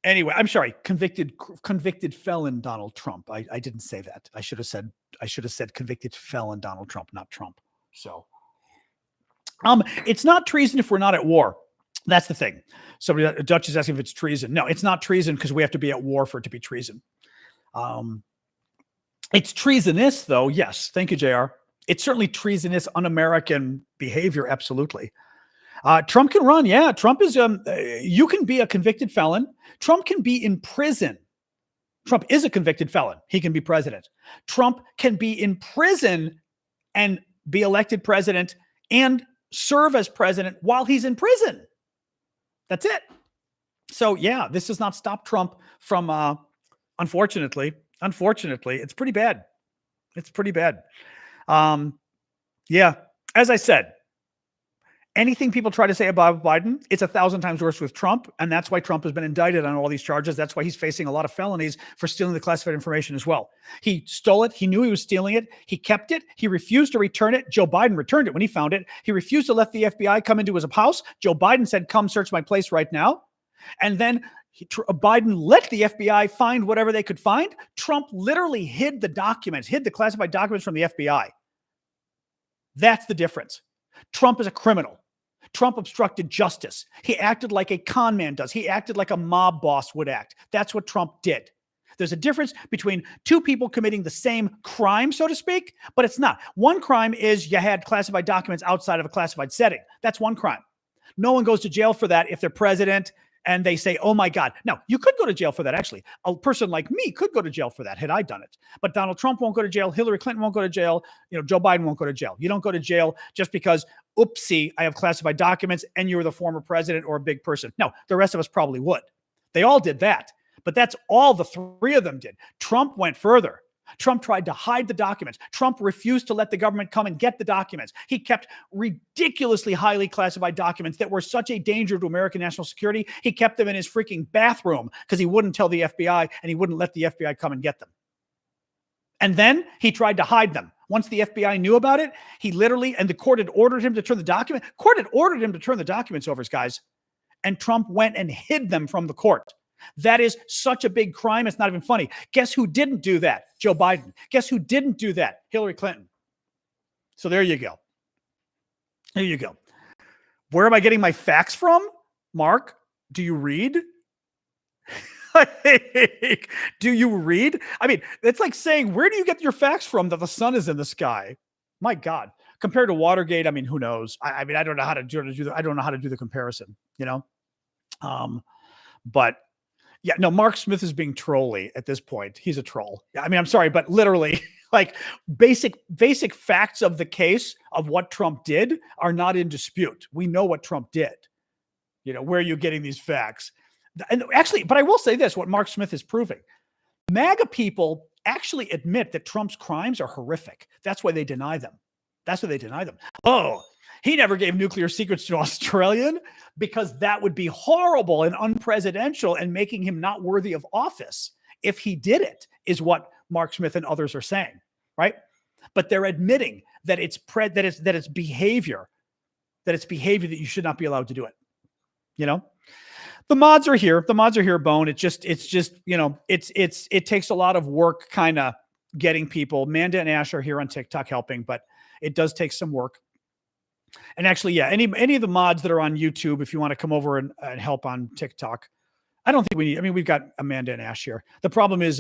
anyway, I'm sorry, convicted felon Donald Trump. I didn't say that. I should have said convicted felon Donald Trump, not Trump. So it's not treason if we're not at war. That's the thing. Somebody, Dutch is asking if it's treason. No, it's not treason because we have to be at war for it to be treason. It's treasonous, though. Yes. Thank you, JR. It's certainly treasonous, un-American behavior. Absolutely. Trump can run. Yeah. Trump is, you can be a convicted felon. Trump can be in prison. Trump is a convicted felon. He can be president. Trump can be in prison and be elected president and serve as president while he's in prison. That's it. So yeah, this does not stop Trump from, unfortunately, it's pretty bad. Yeah, as I said, anything people try to say about Biden, it's 1,000 times worse with Trump. And that's why Trump has been indicted on all these charges. That's why he's facing a lot of felonies for stealing the classified information as well. He stole it. He knew he was stealing it. He kept it. He refused to return it. Joe Biden returned it when he found it. He refused to let the FBI come into his house. Joe Biden said, come search my place right now. And then Biden let the FBI find whatever they could find. Trump literally hid the classified documents from the FBI. That's the difference. Trump is a criminal. Trump obstructed justice. He acted like a con man does. He acted like a mob boss would act. That's what Trump did. There's a difference between two people committing the same crime, so to speak, but it's not. One crime is you had classified documents outside of a classified setting. That's one crime. No one goes to jail for that if they're president and they say, oh my God. Now, you could go to jail for that, actually. A person like me could go to jail for that had I done it. But Donald Trump won't go to jail. Hillary Clinton won't go to jail. Joe Biden won't go to jail. You don't go to jail just because, oopsie, I have classified documents and you were the former president or a big person. No, the rest of us probably would. They all did that. But that's all the three of them did. Trump went further. Trump tried to hide the documents. Trump refused to let the government come and get the documents. He kept ridiculously highly classified documents that were such a danger to American national security. He kept them in his freaking bathroom because he wouldn't tell the FBI and he wouldn't let the FBI come and get them. And then he tried to hide them. Once the FBI knew about it, he literally, and the court had ordered him to turn the documents over, guys. And Trump went and hid them from the court. That is such a big crime. It's not even funny. Guess who didn't do that? Joe Biden. Guess who didn't do that? Hillary Clinton. So there you go. Where am I getting my facts from? Mark, do you read? Do you read? I mean, it's like saying, where do you get your facts from that the sun is in the sky? My God. Compared to Watergate, I mean, who knows? I mean, I don't know how to do the comparison, but yeah, no, Mark Smith is being trolly at this point. He's a troll. I mean, I'm sorry, but literally, like basic facts of the case of what Trump did are not in dispute. We know what Trump did. Where are you getting these facts? And actually, but I will say this, what Mark Smith is proving. MAGA people actually admit that Trump's crimes are horrific. That's why they deny them. That's what they deny them. Oh, he never gave nuclear secrets to Australian because that would be horrible and unpresidential and making him not worthy of office if he did it, is what Mark Smith and others are saying, right? But they're admitting that it's behavior, that you should not be allowed to do it. You know, the mods are here. Bone. It takes a lot of work kind of getting people. Manda and Ash are here on TikTok helping, but it does take some work. And actually, yeah, any of the mods that are on YouTube, if you want to come over and help on TikTok, I don't think we need. I mean, we've got Amanda and Ash here. The problem is,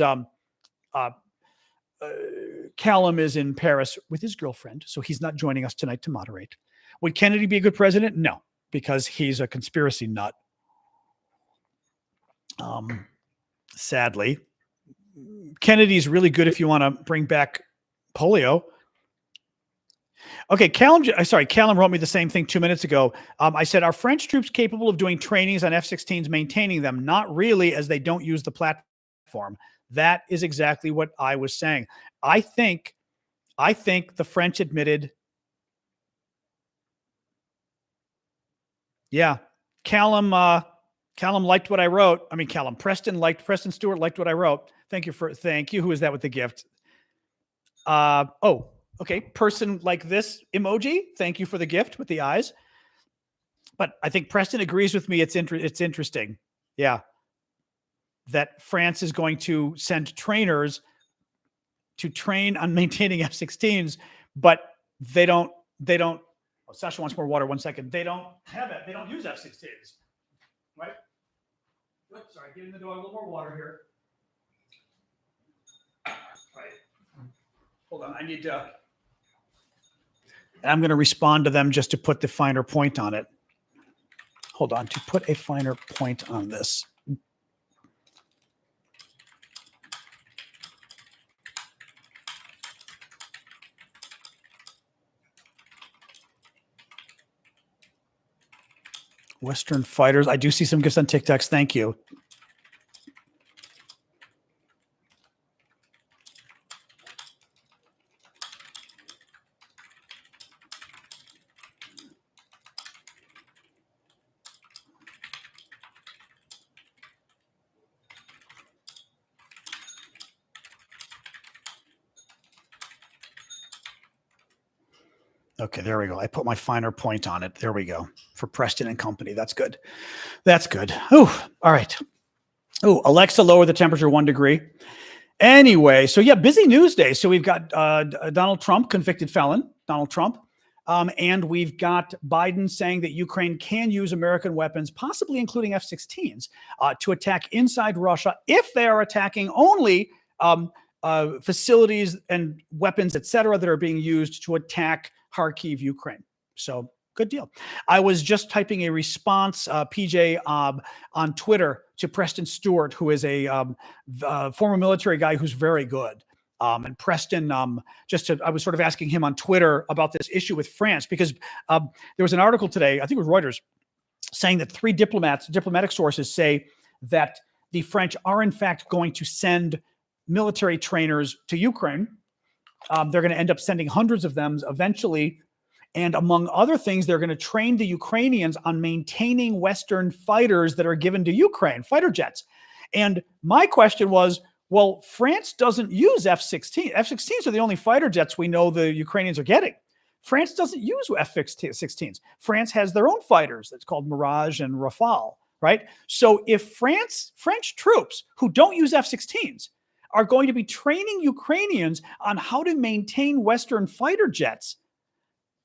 Callum is in Paris with his girlfriend, so he's not joining us tonight to moderate. Would Kennedy be a good president? No, because he's a conspiracy nut. Sadly, Kennedy's really good if you want to bring back polio. Okay, Callum wrote me the same thing 2 minutes ago. I said, are French troops capable of doing trainings on F-16s, maintaining them? Not really, as they don't use the platform. That is exactly what I was saying. I think the French admitted. Yeah, Callum liked what I wrote. I mean, Preston Stewart liked what I wrote. Thank you. Who is that with the gift? Okay. Person like this emoji. Thank you for the gift with the eyes. But I think Preston agrees with me. It's interesting. Yeah. That France is going to send trainers to train on maintaining F-16s, but they don't, Sasha wants more water. 1 second. They don't have it. They don't use F-16s, right? Oops, sorry, getting the door a little more water here. Right. Hold on. I'm going to respond to them just to put the finer point on it. Hold on. To put a finer point on this. Western fighters. I do see some gifts on TikToks. Thank you. Okay, there we go. I put my finer point on it. There we go. For Preston and company. That's good. Oh, all right. Oh, Alexa, lower the temperature 1 degree. Anyway, so yeah, busy news day. So we've got Donald Trump, convicted felon, Donald Trump. And we've got Biden saying that Ukraine can use American weapons, possibly including F-16s, to attack inside Russia if they are attacking only facilities and weapons, et cetera, that are being used to attack Kharkiv, Ukraine. So good deal. I was just typing a response, PJ, on Twitter to Preston Stewart, who is a former military guy who's very good. And Preston, I was sort of asking him on Twitter about this issue with France, because there was an article today, I think it was Reuters, saying that 3 diplomatic sources say that the French are in fact going to send military trainers to Ukraine. They're going to end up sending hundreds of them eventually. And among other things, they're going to train the Ukrainians on maintaining Western fighters that are given to Ukraine, fighter jets. And my question was, well, France doesn't use F-16. F-16s are the only fighter jets we know the Ukrainians are getting. France doesn't use F-16s. France has their own fighters. That's called Mirage and Rafale, right? So if French troops who don't use F-16s are going to be training Ukrainians on how to maintain Western fighter jets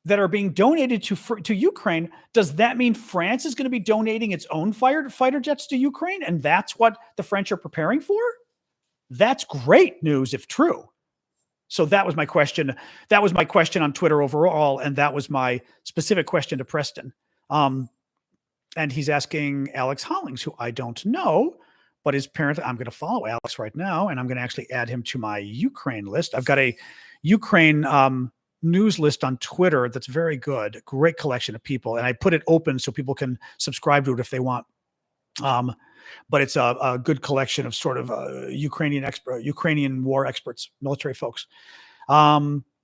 that are being donated to Ukraine, does that mean France is going to be donating its own fighter jets to Ukraine? And that's what the French are preparing for? That's great news if true. So that was my question. That was my question on Twitter overall, and that was my specific question to Preston. And he's asking Alex Hollings, who I don't know, but his parent. I'm going to follow Alex right now, and I'm going to actually add him to my Ukraine list. I've got a Ukraine news list on Twitter that's very good, great collection of people, and I put it open so people can subscribe to it if they want. But it's a good collection of sort of Ukrainian war experts, military folks.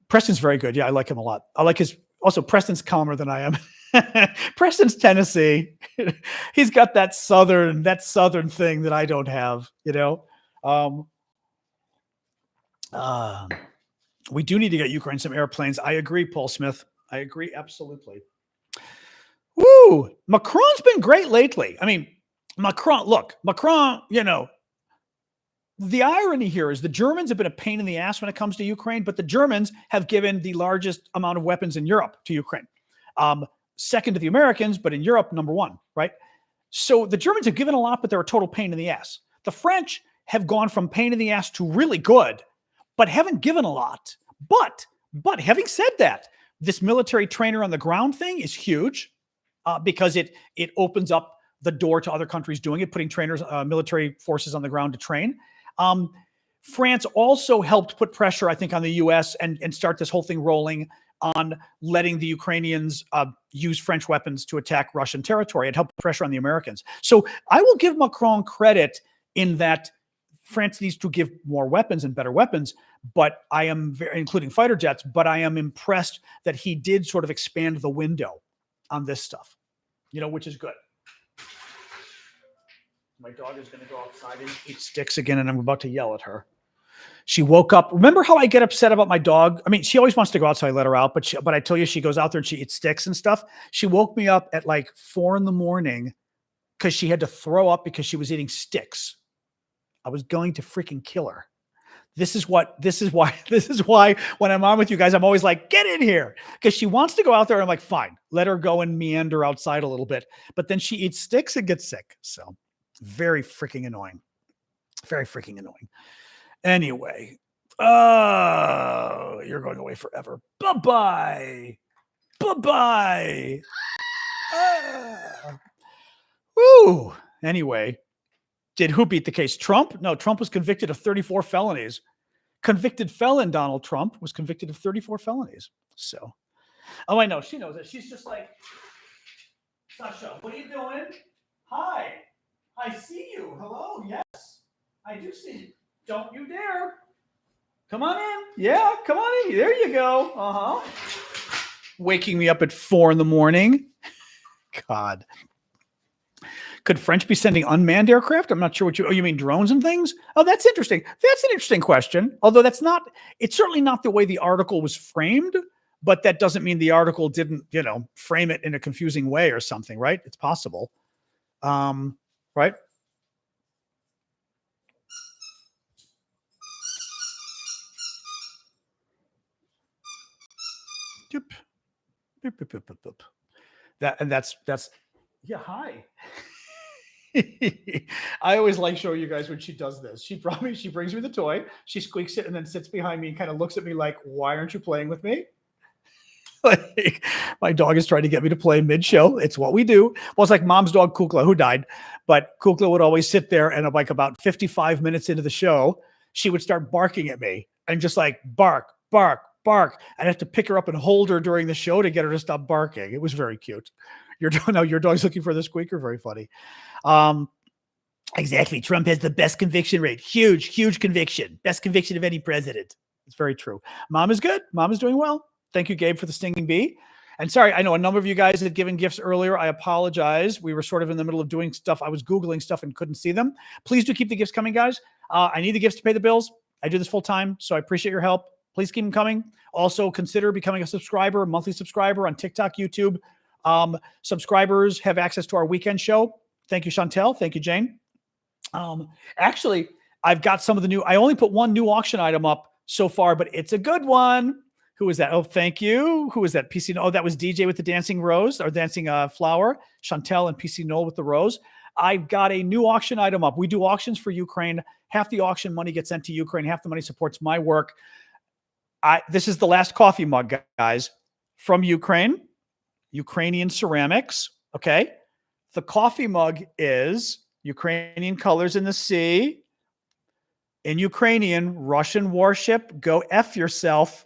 Preston's very good. Yeah, I like him a lot. I like his. Also, Preston's calmer than I am. Preston's Tennessee. He's got that southern thing that I don't have. Um, we do need to get Ukraine some airplanes. I agree, Paul Smith. I agree absolutely. Woo! Macron's been great lately. I mean, Macron. The irony here is the Germans have been a pain in the ass when it comes to Ukraine, but the Germans have given the largest amount of weapons in Europe to Ukraine. Second to the Americans, but in Europe, number one, right? So the Germans have given a lot, but they're a total pain in the ass. The French have gone from pain in the ass to really good, but haven't given a lot. But having said that, this military trainer on the ground thing is huge because it opens up the door to other countries doing it, putting trainers, military forces on the ground to train. France also helped put pressure, I think, on the U.S. and start this whole thing rolling on letting the Ukrainians use French weapons to attack Russian territory. It helped put pressure on the Americans. So I will give Macron credit in that France needs to give more weapons and better weapons, but I am including fighter jets, but I am impressed that he did sort of expand the window on this stuff, which is good. My dog is going to go outside and eat sticks again, and I'm about to yell at her. She woke up. Remember how I get upset about my dog? I mean, she always wants to go out, so I let her out. But I tell you, she goes out there and she eats sticks and stuff. She woke me up at like 4 a.m. because she had to throw up because she was eating sticks. I was going to freaking kill her. This is why when I'm on with you guys, I'm always like, get in here. Because she wants to go out there. And I'm like, fine, let her go and meander outside a little bit. But then she eats sticks and gets sick. So very freaking annoying. Very freaking annoying. Anyway, you're going away forever. Bye-bye. Bye-bye. Woo. Anyway, who beat the case? Trump? No, Trump was convicted of 34 felonies. Convicted felon Donald Trump was convicted of 34 felonies. So, I know. She knows it. She's just like, Sasha, what are you doing? Hi. I see you. Hello. Yes, I do see you. Don't you dare. Come on in. Yeah, come on in. There you go. Uh-huh. Waking me up at 4 a.m. God. Could French be sending unmanned aircraft? I'm not sure what you mean drones and things? Oh, that's interesting. That's an interesting question. Although it's certainly not the way the article was framed, but that doesn't mean the article didn't, frame it in a confusing way or something, right? It's possible. Right? That's yeah. Hi. I always like showing you guys when she does this. She brings me the toy, she squeaks it, and then sits behind me and kind of looks at me like, "Why aren't you playing with me?" Like, my dog is trying to get me to play mid-show. It's what we do. Well, it's like Mom's dog Kukla, who died, but Kukla would always sit there, and like about 55 minutes into the show, she would start barking at me and just like bark, bark, bark. I'd have to pick her up and hold her during the show to get her to stop barking. It was very cute. Your dog's looking for the squeaker. Very funny. Exactly. Trump has the best conviction rate. Huge conviction. Best conviction of any president. It's very true. Mom is good. Mom is doing well. Thank you, Gabe, for the stinging bee. And sorry, I know a number of you guys had given gifts earlier. I apologize. We were sort of in the middle of doing stuff. I was Googling stuff and couldn't see them. Please do keep the gifts coming, guys. I need the gifts to pay the bills. I do this full time, so I appreciate your help. Please keep them coming. Also, consider becoming a subscriber, a monthly subscriber on TikTok, YouTube. Subscribers have access to our weekend show. Thank you, Chantel. Thank you, Jane. Actually, I've got some of the new, I only put one new auction item up so far, but it's a good one. Who is that? Oh, thank you. Who is that? PC? Oh, that was DJ with the dancing rose or dancing flower. Chantel and PC Noel with the rose. I've got a new auction item up. We do auctions for Ukraine. Half the auction money gets sent to Ukraine. Half the money supports my work. This is the last coffee mug, guys, from Ukraine. Ukrainian ceramics. Okay. The coffee mug is Ukrainian colors in the sea. In Ukrainian, Russian warship, go F yourself.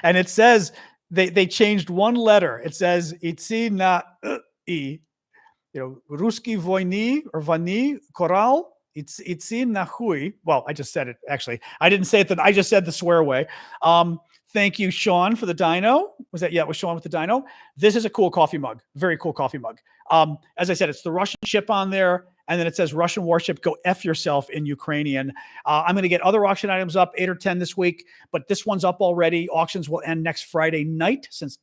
And it says they changed one letter. It says Itzi na I. Ruski voyni or vani koral It's in Nahui. Well, I just said it. Actually, I didn't say it. I just said the swear way. Thank you, Sean, for the dino. Was that, yeah, it was Sean with the dino. This is a cool coffee mug. Very cool coffee mug. As I said, it's the Russian ship on there. And then it says Russian warship, go F yourself in Ukrainian. I'm going to get other auction items up, 8 or 10 this week, but this one's up already. Auctions will end next Friday night since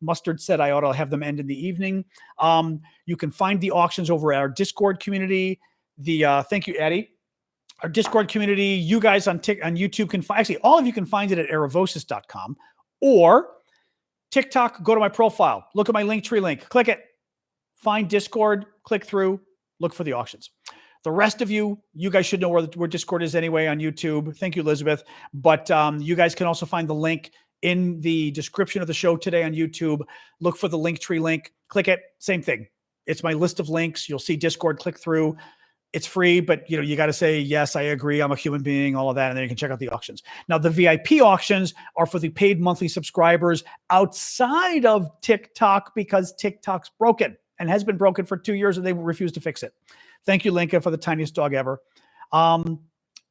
Mustard said I ought to have them end in the evening. You can find the auctions over at our Discord community. Thank you, Eddie. Our Discord community, you guys on YouTube can find, actually, all of you can find it at aravosis.com or TikTok. Go to my profile, look at my Linktree link, click it, find Discord, click through, look for the auctions. The rest of you guys should know where Discord is anyway on YouTube. Thank you, Elizabeth. But you guys can also find the link in the description of the show today on YouTube. Look for the Linktree link, click it, same thing. It's my list of links. You'll see Discord, click through. It's free, but you got to say, yes, I agree, I'm a human being, all of that, and then you can check out the auctions. Now, the VIP auctions are for the paid monthly subscribers outside of TikTok because TikTok's broken and has been broken for 2 years and they refuse to fix it. Thank you, Linka, for the tiniest dog ever.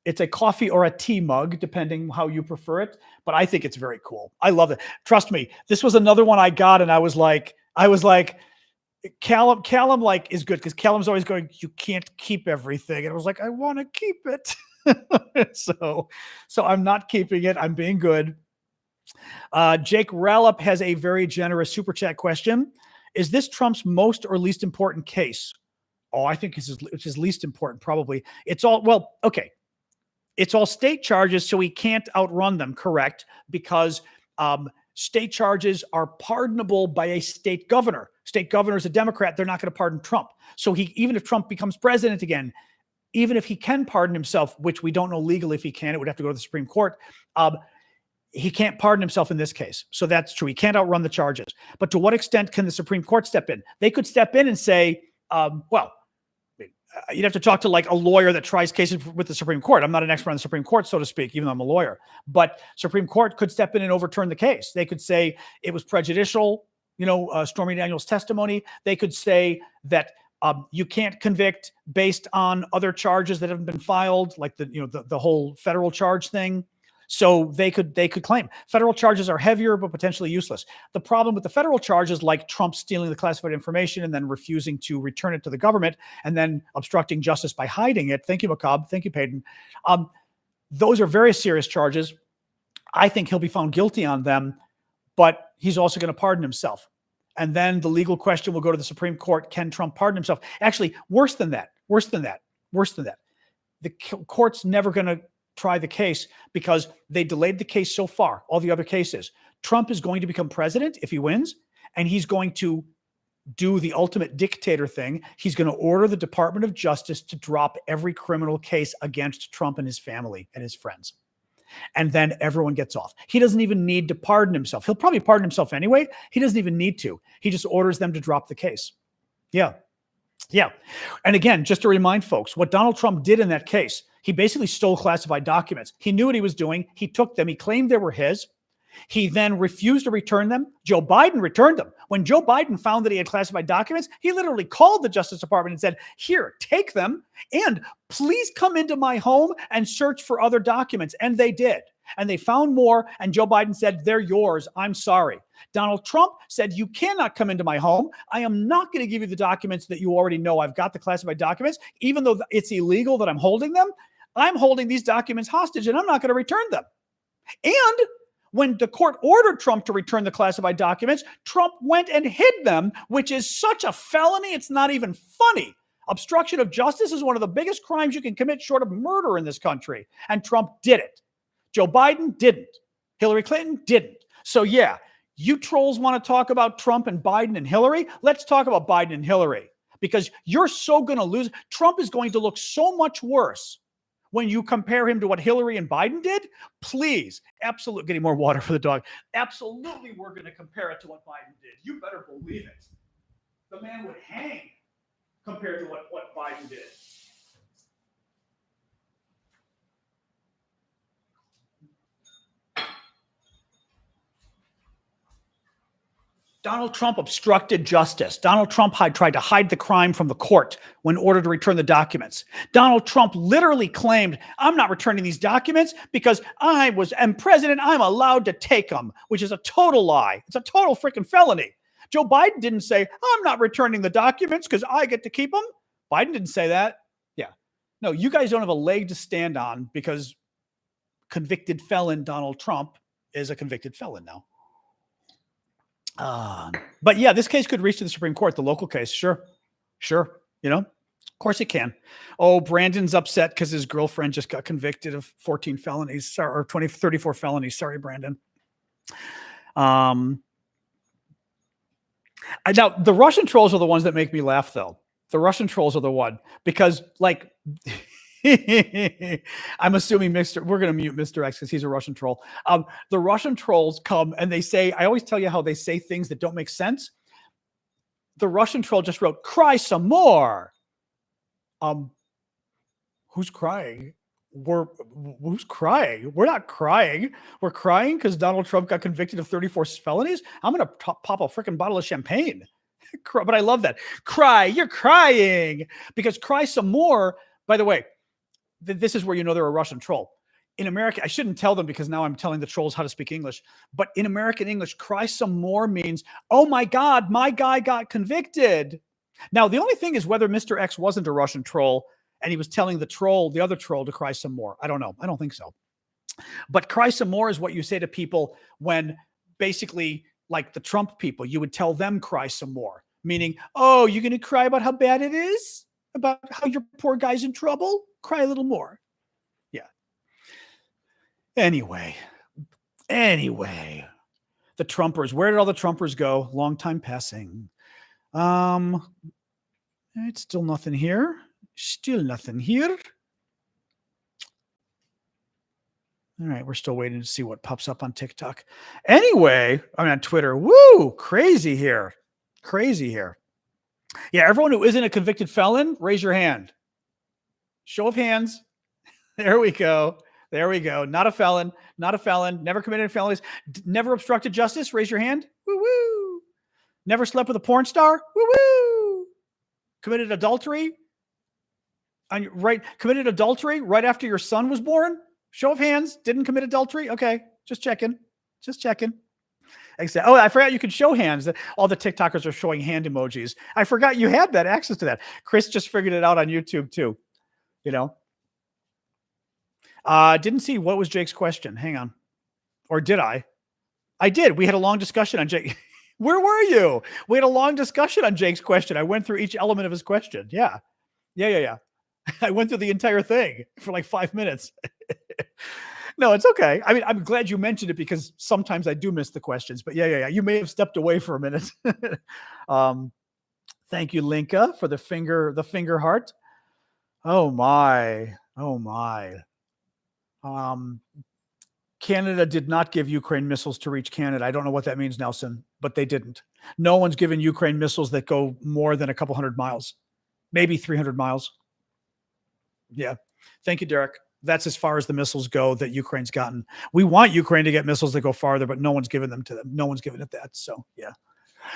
It's a coffee or a tea mug, depending how you prefer it, but I think it's very cool. I love it. Trust me, this was another one I got, and I was like, Callum like is good because Callum's always going, you can't keep everything. And I was like, I want to keep it. so I'm not keeping it. I'm being good. Jake Rallup has a very generous super chat question. Is this Trump's most or least important case? Oh, I think it's his least important, probably. It's all, well, okay. It's all state charges, so he can't outrun them, correct? Because state charges are pardonable by a state governor. State governor is a Democrat. They're not going to pardon Trump. So even if Trump becomes president again, even if he can pardon himself, which we don't know legally if he can, it would have to go to the Supreme Court. He can't pardon himself in this case. So that's true. He can't outrun the charges. But to what extent can the Supreme Court step in? They could step in and say, you'd have to talk to like a lawyer that tries cases with the Supreme Court. I'm not an expert on the Supreme Court, so to speak, even though I'm a lawyer. But Supreme Court could step in and overturn the case. They could say it was prejudicial, Stormy Daniels' testimony. They could say that you can't convict based on other charges that haven't been filed, like the whole federal charge thing. So they could claim federal charges are heavier but potentially useless. The problem with the federal charges, like Trump stealing the classified information and then refusing to return it to the government and then obstructing justice by hiding it. Thank you, Macabre. Thank you, Payton. Those are very serious charges. I think he'll be found guilty on them, but he's also going to pardon himself. And then the legal question will go to the Supreme Court. Can Trump pardon himself? Actually, worse than that. The court's never going to try the case because they delayed the case so far, all the other cases. Trump is going to become president if he wins, and he's going to do the ultimate dictator thing. He's going to order the Department of Justice to drop every criminal case against Trump and his family and his friends. And then everyone gets off. He doesn't even need to pardon himself. He'll probably pardon himself anyway. He doesn't even need to. He just orders them to drop the case. Yeah. And again, just to remind folks, what Donald Trump did in that case, he basically stole classified documents. He knew what he was doing. He took them. He claimed they were his. He then refused to return them. Joe Biden returned them. When Joe Biden found that he had classified documents, he literally called the Justice Department and said, here, take them, and please come into my home and search for other documents. And they did. And they found more, and Joe Biden said, they're yours. I'm sorry. Donald Trump said, you cannot come into my home. I am not going to give you the documents that you already know. I've got the classified documents. Even though it's illegal that I'm holding them, I'm holding these documents hostage, and I'm not going to return them. And when the court ordered Trump to return the classified documents, Trump went and hid them, which is such a felony, it's not even funny. Obstruction of justice is one of the biggest crimes you can commit short of murder in this country, and Trump did it. Joe Biden didn't. Hillary Clinton didn't. So yeah, you trolls want to talk about Trump and Biden and Hillary? Let's talk about Biden and Hillary, because you're so going to lose. Trump is going to look so much worse when you compare him to what Hillary and Biden did. Please, absolutely, getting more water for the dog. Absolutely, we're going to compare it to what Biden did. You better believe it. The man would hang compared to what Biden did. Donald Trump obstructed justice. Donald Trump tried to hide the crime from the court when ordered to return the documents. Donald Trump literally claimed, I'm not returning these documents because am president. I'm allowed to take them, which is a total lie. It's a total freaking felony. Joe Biden didn't say, I'm not returning the documents because I get to keep them. Biden didn't say that. Yeah. No, you guys don't have a leg to stand on because convicted felon Donald Trump is a convicted felon now. But yeah, this case could reach to the Supreme Court, the local case. Sure. Of course it can. Oh, Brandon's upset because his girlfriend just got convicted of 14 felonies or 34 felonies. Sorry, Brandon. Now the Russian trolls are the ones that make me laugh, though. The Russian trolls are the one because, like, I'm assuming we're going to mute Mr. X because he's a Russian troll. The Russian trolls come and they say, I always tell you how they say things that don't make sense. The Russian troll just wrote, cry some more. Who's crying? Who's crying? We're not crying. We're crying because Donald Trump got convicted of 34 felonies. I'm going to pop a freaking bottle of champagne. But I love that. Cry, you're crying. Because cry some more, by the way, this is where you know they're a Russian troll. In America, I shouldn't tell them because now I'm telling the trolls how to speak English. But in American English, cry some more means, oh my God, my guy got convicted. Now, the only thing is whether Mr. X wasn't a Russian troll and he was telling the other troll to cry some more. I don't know. I don't think so. But cry some more is what you say to people when basically, like the Trump people, you would tell them cry some more. Meaning, oh, you're going to cry about how bad it is? About how your poor guy's in trouble? Cry a little more. Yeah. Anyway, the Trumpers. Where did all the Trumpers go? Long time passing. It's still nothing here. Still nothing here. All right, we're still waiting to see what pops up on TikTok. Anyway, on Twitter. Woo, crazy here. Yeah, everyone who isn't a convicted felon, raise your hand. Show of hands. There we go. Not a felon. Never committed felonies. Never obstructed justice. Raise your hand. Woo woo. Never slept with a porn star. Woo woo. Committed adultery. Committed adultery right after your son was born. Show of hands. Didn't commit adultery. Okay, just checking. Oh, I forgot you could show hands. All the TikTokers are showing hand emojis. I forgot you had that access to that. Chris just figured it out on YouTube too. Didn't see what was Jake's question. Hang on. Or did I? I did. We had a long discussion on Jake. Where were you? We had a long discussion on Jake's question. I went through each element of his question. Yeah. I went through the entire thing for like 5 minutes. No, it's okay. I mean, I'm glad you mentioned it because sometimes I do miss the questions, but yeah. You may have stepped away for a minute. Thank you, Linka, for the finger heart. Oh my. Canada did not give Ukraine missiles to reach Canada. I don't know what that means, Nelson, but they didn't. No one's given Ukraine missiles that go more than a couple hundred miles, maybe 300 miles. Yeah. Thank you, Derek. That's as far as the missiles go that Ukraine's gotten. We want Ukraine to get missiles that go farther, but no one's given them to them. No one's given it that. So yeah.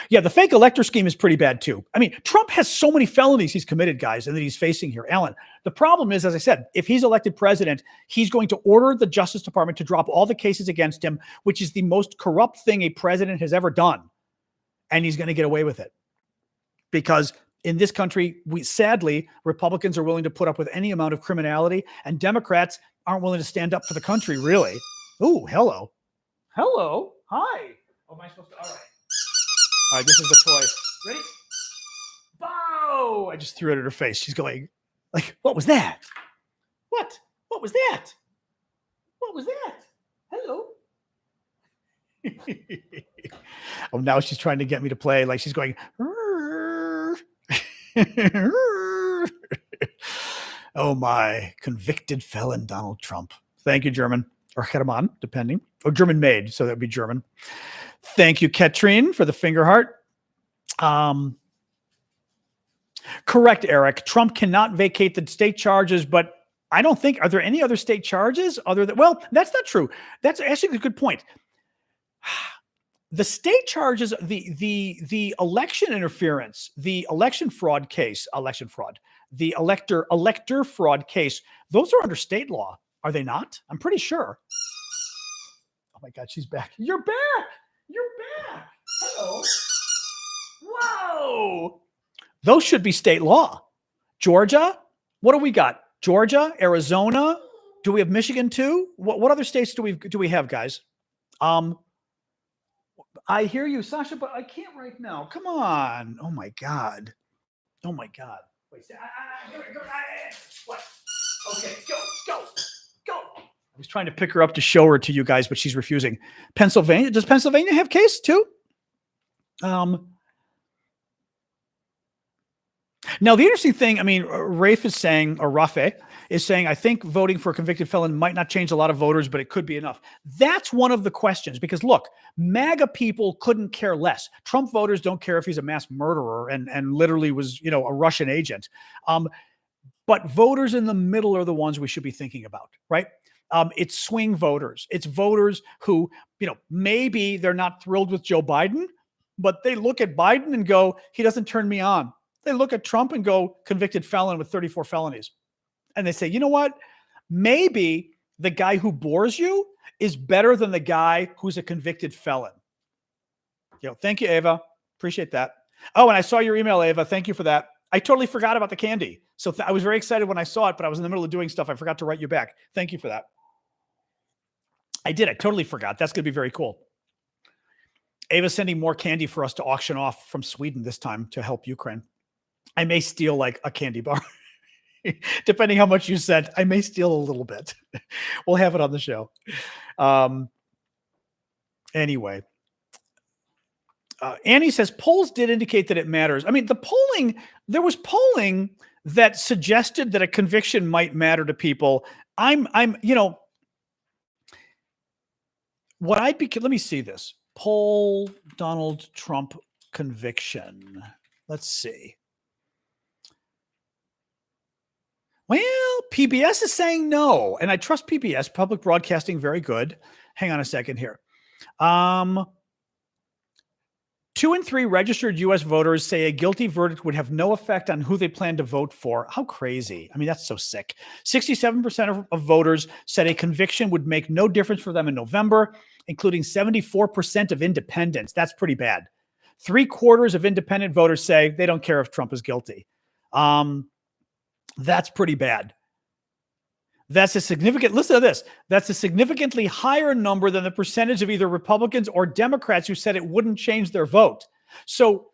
The fake elector scheme is pretty bad too. I mean, Trump has so many felonies he's committed, guys, and that he's facing here. Alan, the problem is, as I said, if he's elected president, he's going to order the Justice Department to drop all the cases against him, which is the most corrupt thing a president has ever done. And he's going to get away with it. Because in this country, sadly, Republicans are willing to put up with any amount of criminality, and Democrats aren't willing to stand up for the country, really. Ooh, hello. Hi. Oh, am I supposed to? All right. All right, this is the toy. Ready? Bow! I just threw it at her face. She's going, like, what was that? What? What was that? What was that? Hello? Oh, now she's trying to get me to play. Like she's going, oh my, convicted felon Donald Trump. Thank you, German. Or Herman, depending. Or German made, so that would be German. Thank you, Katrine, for the finger heart. Correct, Eric. Trump cannot vacate the state charges, but I don't think, are there any other state charges other than, well, that's not true. That's actually a good point. the state charges, the election interference, the election fraud case, the elector fraud case, those are under state law, are they not? I'm pretty sure. Oh my God, she's back. You're back. You're back. Hello. Whoa. Those should be state law. Georgia, what do we got? Georgia, Arizona. Do we have Michigan too? What other states do we have, guys? I hear you, Sasha, but I can't right now. Come on. Oh my God. Oh my God. Wait. What? Okay, go. I was trying to pick her up to show her to you guys, but she's refusing. Pennsylvania. Does Pennsylvania have case too? Now, the interesting thing, I mean, Rafe is saying, I think voting for a convicted felon might not change a lot of voters, but it could be enough. That's one of the questions, because look, MAGA people couldn't care less. Trump voters don't care if he's a mass murderer and literally was, a Russian agent. But voters in the middle are the ones we should be thinking about, right? It's swing voters. It's voters who, maybe they're not thrilled with Joe Biden, but they look at Biden and go, he doesn't turn me on. They look at Trump and go, convicted felon with 34 felonies. And they say, you know what? Maybe the guy who bores you is better than the guy who's a convicted felon. Thank you, Ava. Appreciate that. Oh, and I saw your email, Ava. Thank you for that. I totally forgot about the candy. So I was very excited when I saw it, but I was in the middle of doing stuff. I forgot to write you back. Thank you for that. I did. I totally forgot. That's going to be very cool. Ava's sending more candy for us to auction off from Sweden this time to help Ukraine. I may steal like a candy bar. Depending how much you sent, I may steal a little bit. We'll have it on the show. Anyway. Annie says polls did indicate that it matters. I mean, there was polling that suggested that a conviction might matter to people. Let me see this. Poll Donald Trump conviction. Let's see. Well, PBS is saying no, and I trust PBS, public broadcasting, very good. Hang on a second here. 2 in 3 registered U.S. voters say a guilty verdict would have no effect on who they plan to vote for. How crazy. I mean, that's so sick. 67% of voters said a conviction would make no difference for them in November, including 74% of independents. That's pretty bad. 3/4 of independent voters say they don't care if Trump is guilty. That's pretty bad. Listen to this. That's a significantly higher number than the percentage of either Republicans or Democrats who said it wouldn't change their vote. So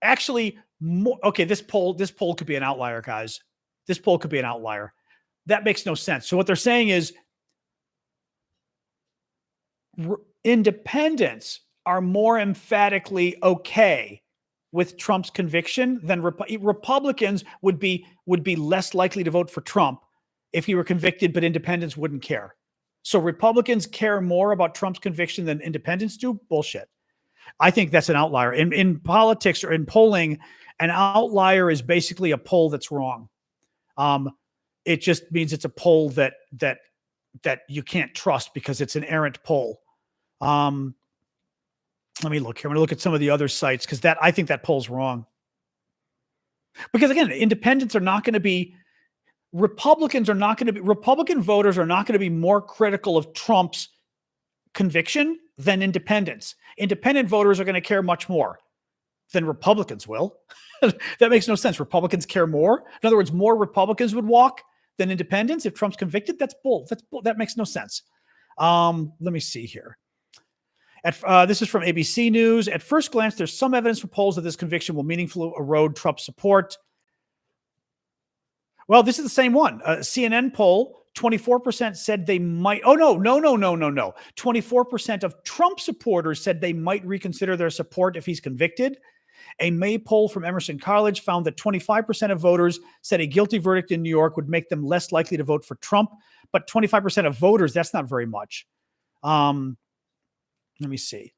actually, this poll could be an outlier, guys. This poll could be an outlier. That makes no sense. So what they're saying is independents are more emphatically okay with Trump's conviction than Republicans would be less likely to vote for Trump if he were convicted, but independents wouldn't care. So Republicans care more about Trump's conviction than independents do? Bullshit. I think that's an outlier. In politics or in polling, an outlier is basically a poll that's wrong. It just means it's a poll that you can't trust because it's an errant poll. Let me look here. I'm going to look at some of the other sites because I think that poll's wrong. Because again, Republican voters are not going to be more critical of Trump's conviction than independents. Independent voters are going to care much more than Republicans will. That makes no sense. Republicans care more. In other words, more Republicans would walk than independents if Trump's convicted. That's bull. That makes no sense. Let me see here. This is from ABC News. At first glance, there's some evidence for polls that this conviction will meaningfully erode Trump's support. Well, this is the same one. A CNN poll, 24% said they might. Oh, no. 24% of Trump supporters said they might reconsider their support if he's convicted. A May poll from Emerson College found that 25% of voters said a guilty verdict in New York would make them less likely to vote for Trump. But 25% of voters, that's not very much. Let me see.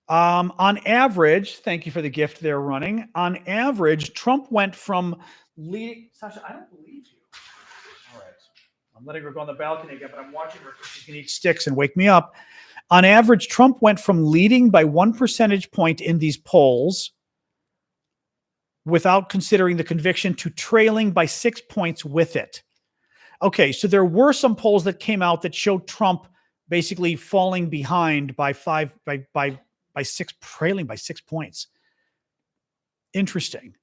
On average, thank you for the gift they're running. On average, Trump went from leading. Sasha, I don't believe you. All right. I'm letting her go on the balcony again, but I'm watching her because she's going to eat sticks and wake me up. On average, Trump went from leading by 1 percentage point in these polls without considering the conviction to trailing by 6 points with it. Okay, so there were some polls that came out that showed Trump basically falling behind by trailing by 6 points. Interesting.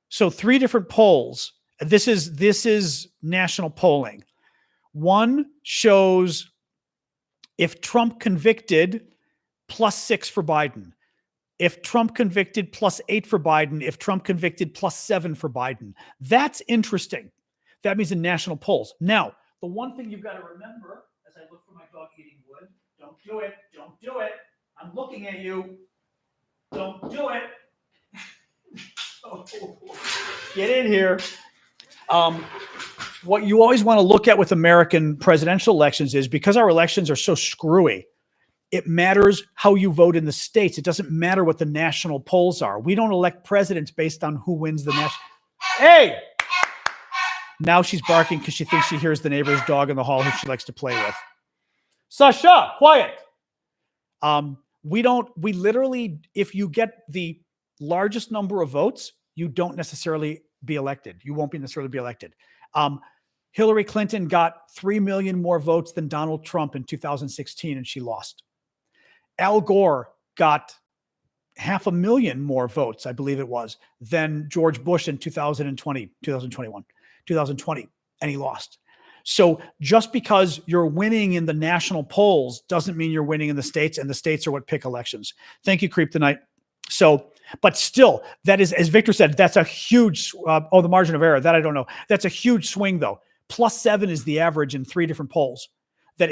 So 3 different polls. This is national polling. One shows if Trump convicted, +6 for Biden. If Trump convicted, +8 for Biden. If Trump convicted, +7 for Biden. That's interesting. That means in national polls. Now, the one thing you've got to remember, as I look for my dog eating wood, don't do it. Don't do it. I'm looking at you. Don't do it. Oh, get in here. What you always want to look at with American presidential elections is, because our elections are so screwy, it matters how you vote in the states. It doesn't matter what the national polls are. We don't elect presidents based on who wins the national. Hey! Now she's barking because she thinks she hears the neighbor's dog in the hall who she likes to play with. Sasha, quiet. We literally, if you get the largest number of votes, you don't necessarily be elected. You won't necessarily be elected. Hillary Clinton got 3 million more votes than Donald Trump in 2016, and she lost. Al Gore got 500,000 more votes, I believe it was, than George Bush in 2020, and he lost. So just because you're winning in the national polls doesn't mean you're winning in the states, and the states are what pick elections. Thank you, Creep Tonight. So, but still, that is, as Victor said, that's a huge, the margin of error, that I don't know. That's a huge swing, though. +7 is the average in 3 different polls. That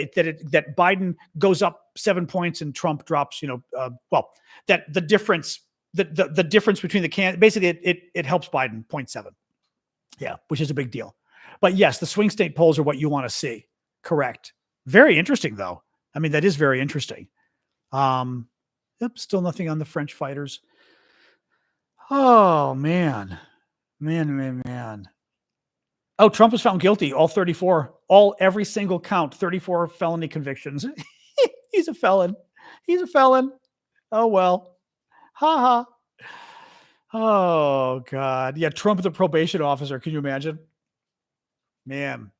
Biden goes up 7 points and Trump drops, that the difference between the can, basically it helps Biden 0.7. Yeah, which is a big deal. But yes, the swing state polls are what you want to see. Correct. Very interesting, though. I mean, that is very interesting. Still nothing on the French fighters. Oh, man. Man. Oh, Trump was found guilty. All 34, every single count, 34 felony convictions. He's a felon. Oh, well. Ha ha. Oh, God. Yeah, Trump, the probation officer. Can you imagine? Man.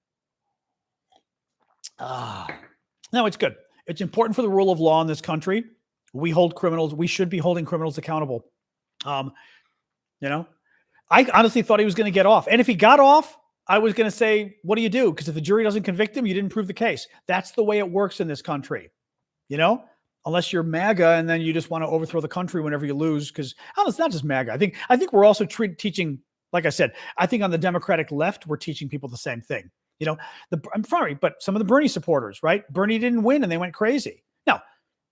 No, it's good. It's important for the rule of law in this country. We should be holding criminals accountable. I honestly thought he was going to get off. And if he got off, I was going to say, what do you do? Because if the jury doesn't convict him, you didn't prove the case. That's the way it works in this country. Unless you're MAGA and then you just want to overthrow the country whenever you lose. Because it's not just MAGA. I think we're also teaching, like I said, I think on the Democratic left, we're teaching people the same thing. I'm sorry, but some of the Bernie supporters, right? Bernie didn't win and they went crazy. Now,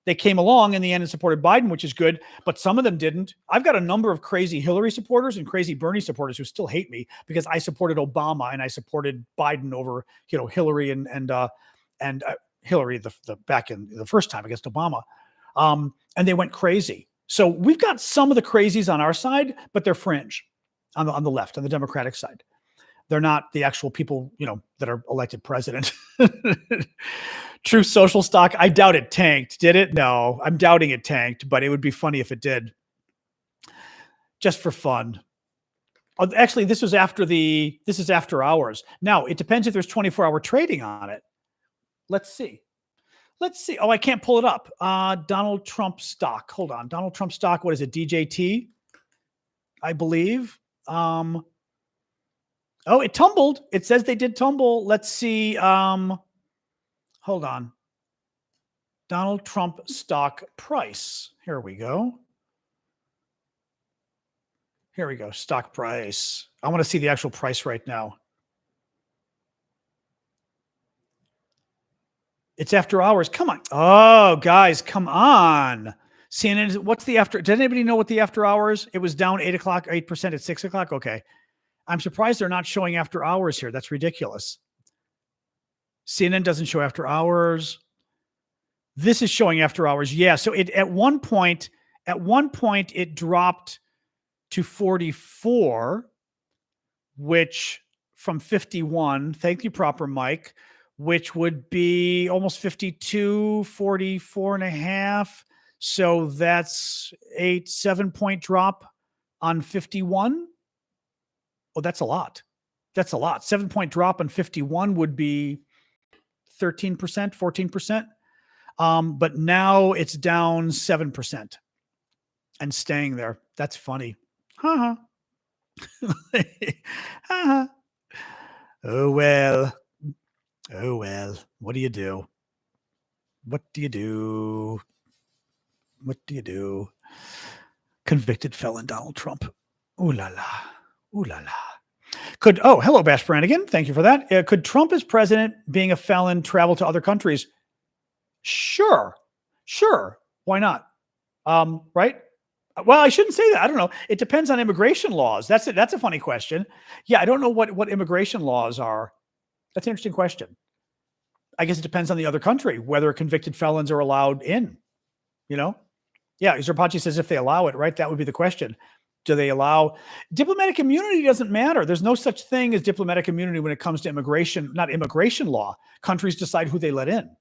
they came along in the end and supported Biden, which is good, but some of them didn't. I've got a number of crazy Hillary supporters and crazy Bernie supporters who still hate me because I supported Obama and I supported Biden over, Hillary and Hillary the back in the first time against Obama. And they went crazy. So we've got some of the crazies on our side, but they're fringe on the left, on the Democratic side. They're not the actual people, that are elected president. True social stock. I doubt it tanked. Did it? No, I'm doubting it tanked, but it would be funny if it did. Just for fun. Actually, this is after hours. Now, it depends if there's 24-hour trading on it. Let's see. Oh, I can't pull it up. Donald Trump stock. Hold on. Donald Trump stock. What is it? DJT, I believe. Oh, it tumbled. It says they did tumble. Let's see. Hold on. Donald Trump stock price. Here we go. Stock price. I want to see the actual price right now. It's after hours. Come on. Oh, guys, come on. CNN, what's the after? Does anybody know what the after hours? It was down 8% at 6 o'clock. Okay. I'm surprised they're not showing after hours here. That's ridiculous. CNN doesn't show after hours. This is showing after hours. Yeah. So at one point it dropped to 44, which from 51, thank you, proper Mike, which would be almost 52, 44 and a half. So that's 7-point drop on 51. Oh, that's a lot. That's a lot. 7-point drop on 51 would be 13%, 14%. But now it's down 7% and staying there. That's funny. Ha ha. Oh, well. Oh, well. What do you do? What do you do? What do you do? Convicted felon Donald Trump. Ooh la la. Ooh la la. Hello, Bash Brannigan. Thank you for that. Could Trump as president, being a felon, travel to other countries? Sure. Why not? Right? Well, I shouldn't say that. I don't know. It depends on immigration laws. That's a funny question. Yeah, I don't know what immigration laws are. That's an interesting question. I guess it depends on the other country, whether convicted felons are allowed in, Yeah, Zerpachi says if they allow it, right? That would be the question. Do they allow diplomatic immunity? Doesn't matter. There's no such thing as diplomatic immunity when it comes to immigration, not immigration law. Countries decide who they let in,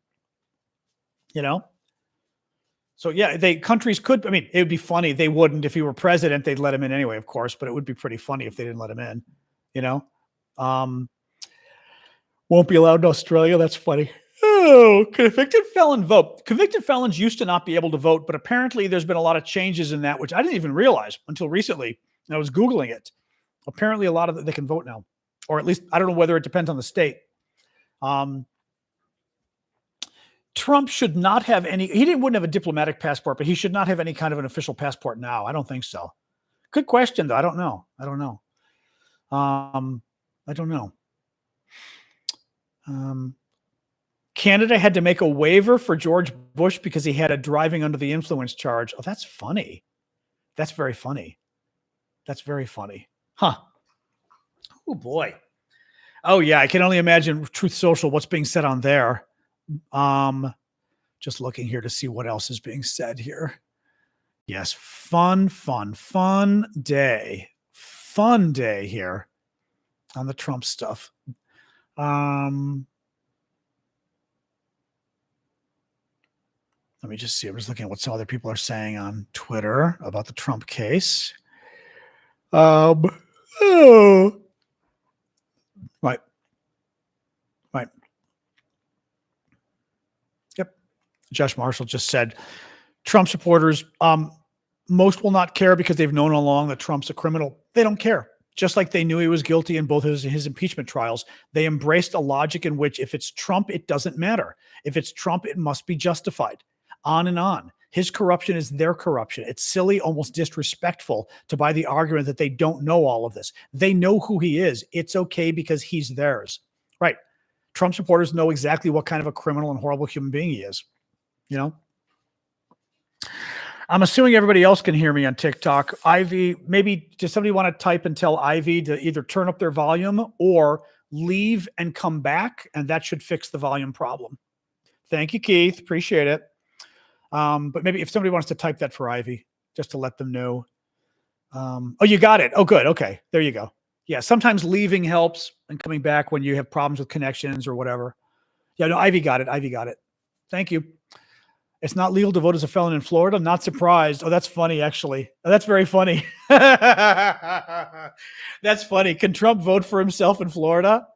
So yeah, countries could, it would be funny. They wouldn't, if he were president, they'd let him in anyway, of course, but it would be pretty funny if they didn't let him in, won't be allowed in Australia. That's funny. Oh, convicted felon vote. Convicted felons used to not be able to vote, but apparently there's been a lot of changes in that, which I didn't even realize until recently. I was Googling it. Apparently a lot of they can vote now, or at least I don't know whether it depends on the state. Trump should not have wouldn't have a diplomatic passport, but he should not have any kind of an official passport now. I don't think so. Good question though. I don't know. I don't know. Canada had to make a waiver for George Bush because he had a driving under the influence charge. Oh, that's funny. That's very funny. Huh. Oh, boy. Oh, yeah. I can only imagine Truth Social, what's being said on there. Just looking here to see what else is being said here. Yes. Fun day. Fun day here on the Trump stuff. Let me just see. I was looking at what some other people are saying on Twitter about the Trump case. Right. Yep. Josh Marshall just said, Trump supporters, most will not care because they've known all along that Trump's a criminal. They don't care. Just like they knew he was guilty in both his impeachment trials. They embraced a logic in which if it's Trump, it doesn't matter. If it's Trump, it must be justified. On and on. His corruption is their corruption. It's silly, almost disrespectful to buy the argument that they don't know all of this. They know who he is. It's okay because he's theirs. Right. Trump supporters know exactly what kind of a criminal and horrible human being he is. I'm assuming everybody else can hear me on TikTok. Ivy, maybe does somebody want to type and tell Ivy to either turn up their volume or leave and come back, and that should fix the volume problem. Thank you, Keith. Appreciate it. But maybe if somebody wants to type that for Ivy, just to let them know. Oh, you got it. Oh, good. Okay. There you go. Yeah. Sometimes leaving helps and coming back when you have problems with connections or whatever. Yeah, no, Ivy got it. Thank you. It's not legal to vote as a felon in Florida. Not surprised. Oh, that's funny, actually. Oh, that's very funny. That's funny. Can Trump vote for himself in Florida?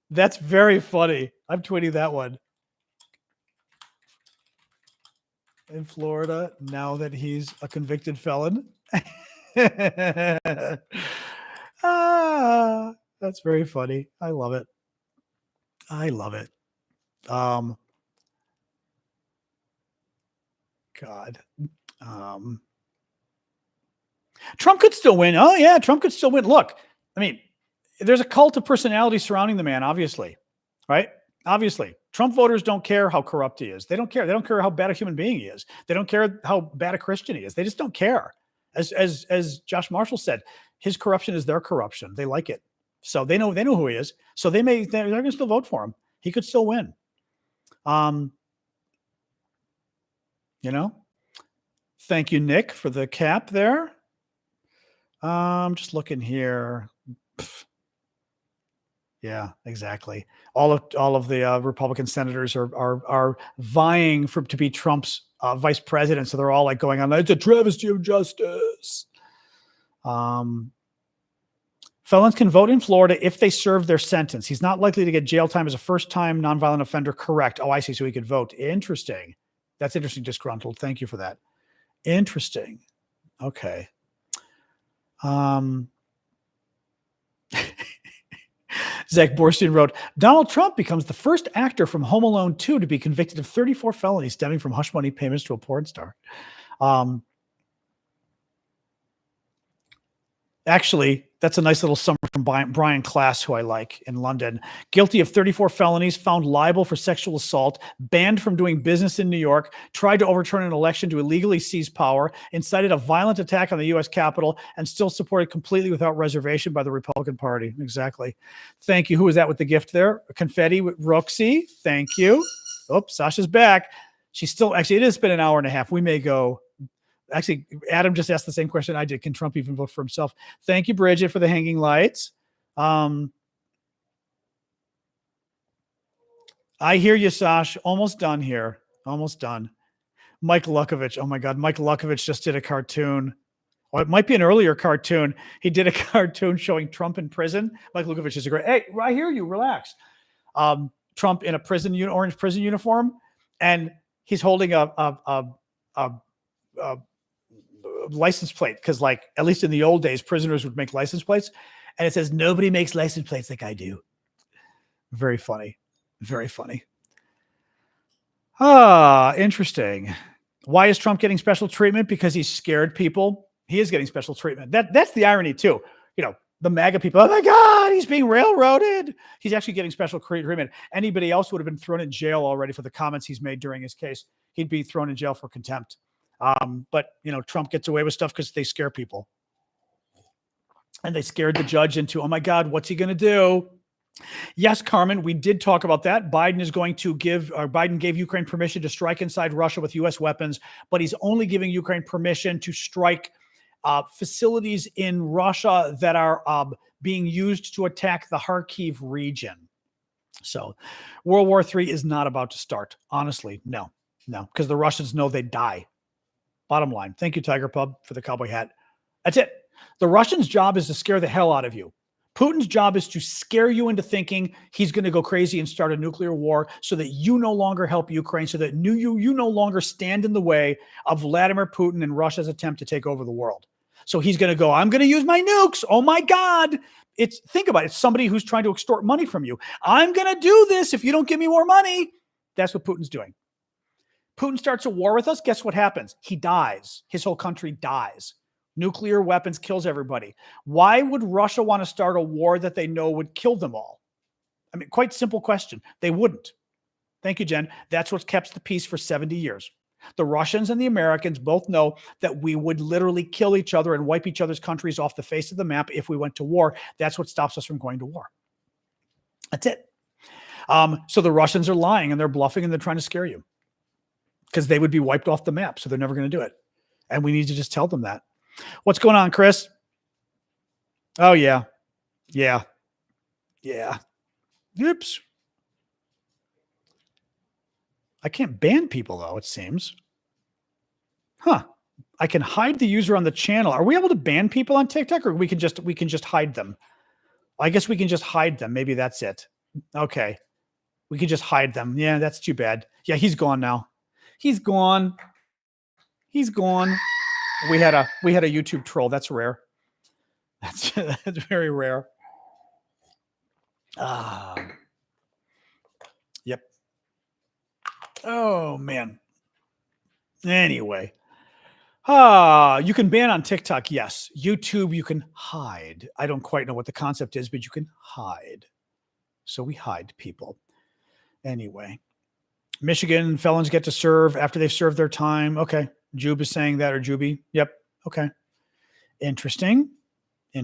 That's very funny. I'm tweeting that one. In Florida, now that he's a convicted felon. That's very funny. I love it. God. Trump could still win. Oh, yeah, Trump could still win. Look, there's a cult of personality surrounding the man, obviously, right? Obviously. Trump voters don't care how corrupt he is. They don't care. They don't care how bad a human being he is. They don't care how bad a Christian he is. They just don't care. As Josh Marshall said, his corruption is their corruption. They like it. So they know who he is. So they're going to still vote for him. He could still win. Thank you, Nick, for the cap there. Just looking here. Yeah, exactly. All of the Republican senators are vying to be Trump's vice president. So they're all like going on, it's a travesty of justice. Felons can vote in Florida if they serve their sentence. He's not likely to get jail time as a first-time nonviolent offender. Correct. Oh, I see. So he could vote. Interesting. That's interesting. Disgruntled. Thank you for that. Interesting. Okay. Zach Borstein wrote, Donald Trump becomes the first actor from Home Alone 2 to be convicted of 34 felonies stemming from hush money payments to a porn star. Actually, that's a nice little summary from Brian Klass, who I like, in London. Guilty of 34 felonies, found liable for sexual assault, banned from doing business in New York, tried to overturn an election to illegally seize power, incited a violent attack on the U.S. Capitol, and still supported completely without reservation by the Republican Party. Exactly. Thank you. Who was that with the gift there? Confetti with Roxy. Thank you. Oops, Sasha's back. She's still, actually, it has been an hour and a half. We may go. Actually, Adam just asked the same question I did. Can Trump even vote for himself? Thank you, Bridget, for the hanging lights. I hear you, Sash. Almost done here. Almost done. Mike Lukovich. Oh, my God. Mike Lukovich just did a cartoon. Well, it might be an earlier cartoon. He did a cartoon showing Trump in prison. Mike Lukovich is a great. Hey, I hear you. Relax. Trump in a orange prison uniform, and he's holding a license plate, because, like, at least in the old days, prisoners would make license plates, and it says, nobody makes license plates like I do. Very funny. Very funny. Interesting. Why is Trump getting special treatment? Because he's scared people. He is getting special treatment. That's the irony too. The MAGA people, oh my God, he's being railroaded. He's actually getting special treatment. Anybody else would have been thrown in jail already for the comments he's made during his case. He'd be thrown in jail for contempt. But Trump gets away with stuff because they scare people. And they scared the judge into, oh my God, what's he going to do? Yes, Carmen, we did talk about that. Biden gave Ukraine permission to strike inside Russia with U.S. weapons, but he's only giving Ukraine permission to strike facilities in Russia that are being used to attack the Kharkiv region. So World War III is not about to start. Honestly, no, because the Russians know they die. Bottom line. Thank you, Tiger Pub, for the cowboy hat. That's it. The Russians' job is to scare the hell out of you. Putin's job is to scare you into thinking he's going to go crazy and start a nuclear war so that you no longer help Ukraine, so that you no longer stand in the way of Vladimir Putin and Russia's attempt to take over the world. So he's going to go, I'm going to use my nukes. Oh my God. Think about it. It's somebody who's trying to extort money from you. I'm going to do this if you don't give me more money. That's what Putin's doing. Putin starts a war with us. Guess what happens? He dies. His whole country dies. Nuclear weapons kills everybody. Why would Russia want to start a war that they know would kill them all? I mean, quite simple question. They wouldn't. Thank you, Jen. That's what's kept the peace for 70 years. The Russians and the Americans both know that we would literally kill each other and wipe each other's countries off the face of the map if we went to war. That's what stops us from going to war. That's it. So the Russians are lying and they're bluffing and they're trying to scare you because they would be wiped off the map. So they're never going to do it. And we need to just tell them that. What's going on, Chris? Oh, yeah. Yeah. Oops. I can't ban people, though, it seems. Huh. I can hide the user on the channel. Are we able to ban people on TikTok, or we can just hide them? I guess we can just hide them. Maybe that's it. Okay. We can just hide them. Yeah, that's too bad. Yeah, he's gone now. He's gone. We had a YouTube troll. That's rare. That's very rare. Yep. Oh man. Anyway. You can ban on TikTok. Yes. YouTube, you can hide. I don't quite know what the concept is, but you can hide. So we hide people. Anyway. Michigan felons get to serve after they've served their time. Okay. Jube is saying that, or Juby. Yep. Okay. Interesting. Do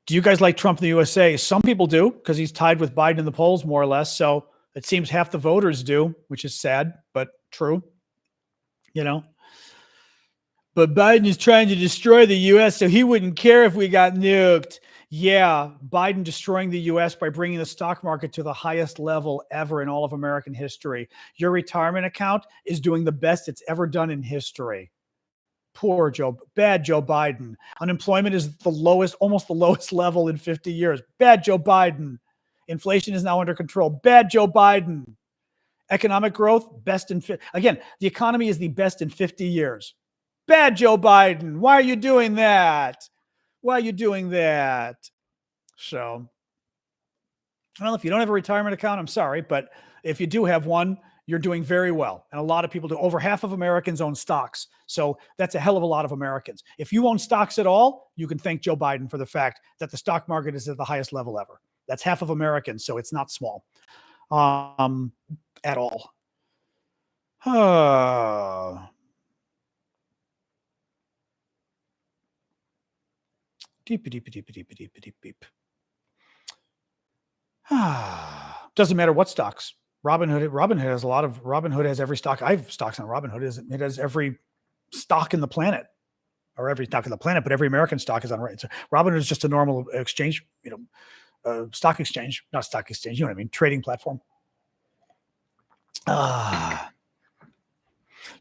you guys like Trump in the USA? Some people do, because he's tied with Biden in the polls, more or less. So it seems half the voters do, which is sad, but true. But Biden is trying to destroy the U.S., so he wouldn't care if we got nuked. Yeah, Biden destroying the US by bringing the stock market to the highest level ever in all of American history. Your retirement account is doing the best it's ever done in history. Bad Joe Biden. Unemployment is the lowest, almost the lowest level in 50 years. Bad Joe Biden. Inflation is now under control. Bad Joe Biden. Economic growth, again, the economy is the best in 50 years. Bad Joe Biden. Why are you doing that? Why are you doing that? So, well, if you don't have a retirement account, I'm sorry, but if you do have one, you're doing very well. And a lot of people do. Over half of Americans own stocks. So that's a hell of a lot of Americans. If you own stocks at all, you can thank Joe Biden for the fact that the stock market is at the highest level ever. That's half of Americans, so it's not small at all. Deep. Doesn't matter what stocks. Robinhood has a lot of. Robinhood has every stock. I have stocks on Robinhood. It has every stock in the planet, or every stock in the planet, but every American stock is on. So Robinhood is just a normal exchange, stock exchange, not stock exchange. You know what I mean? Trading platform.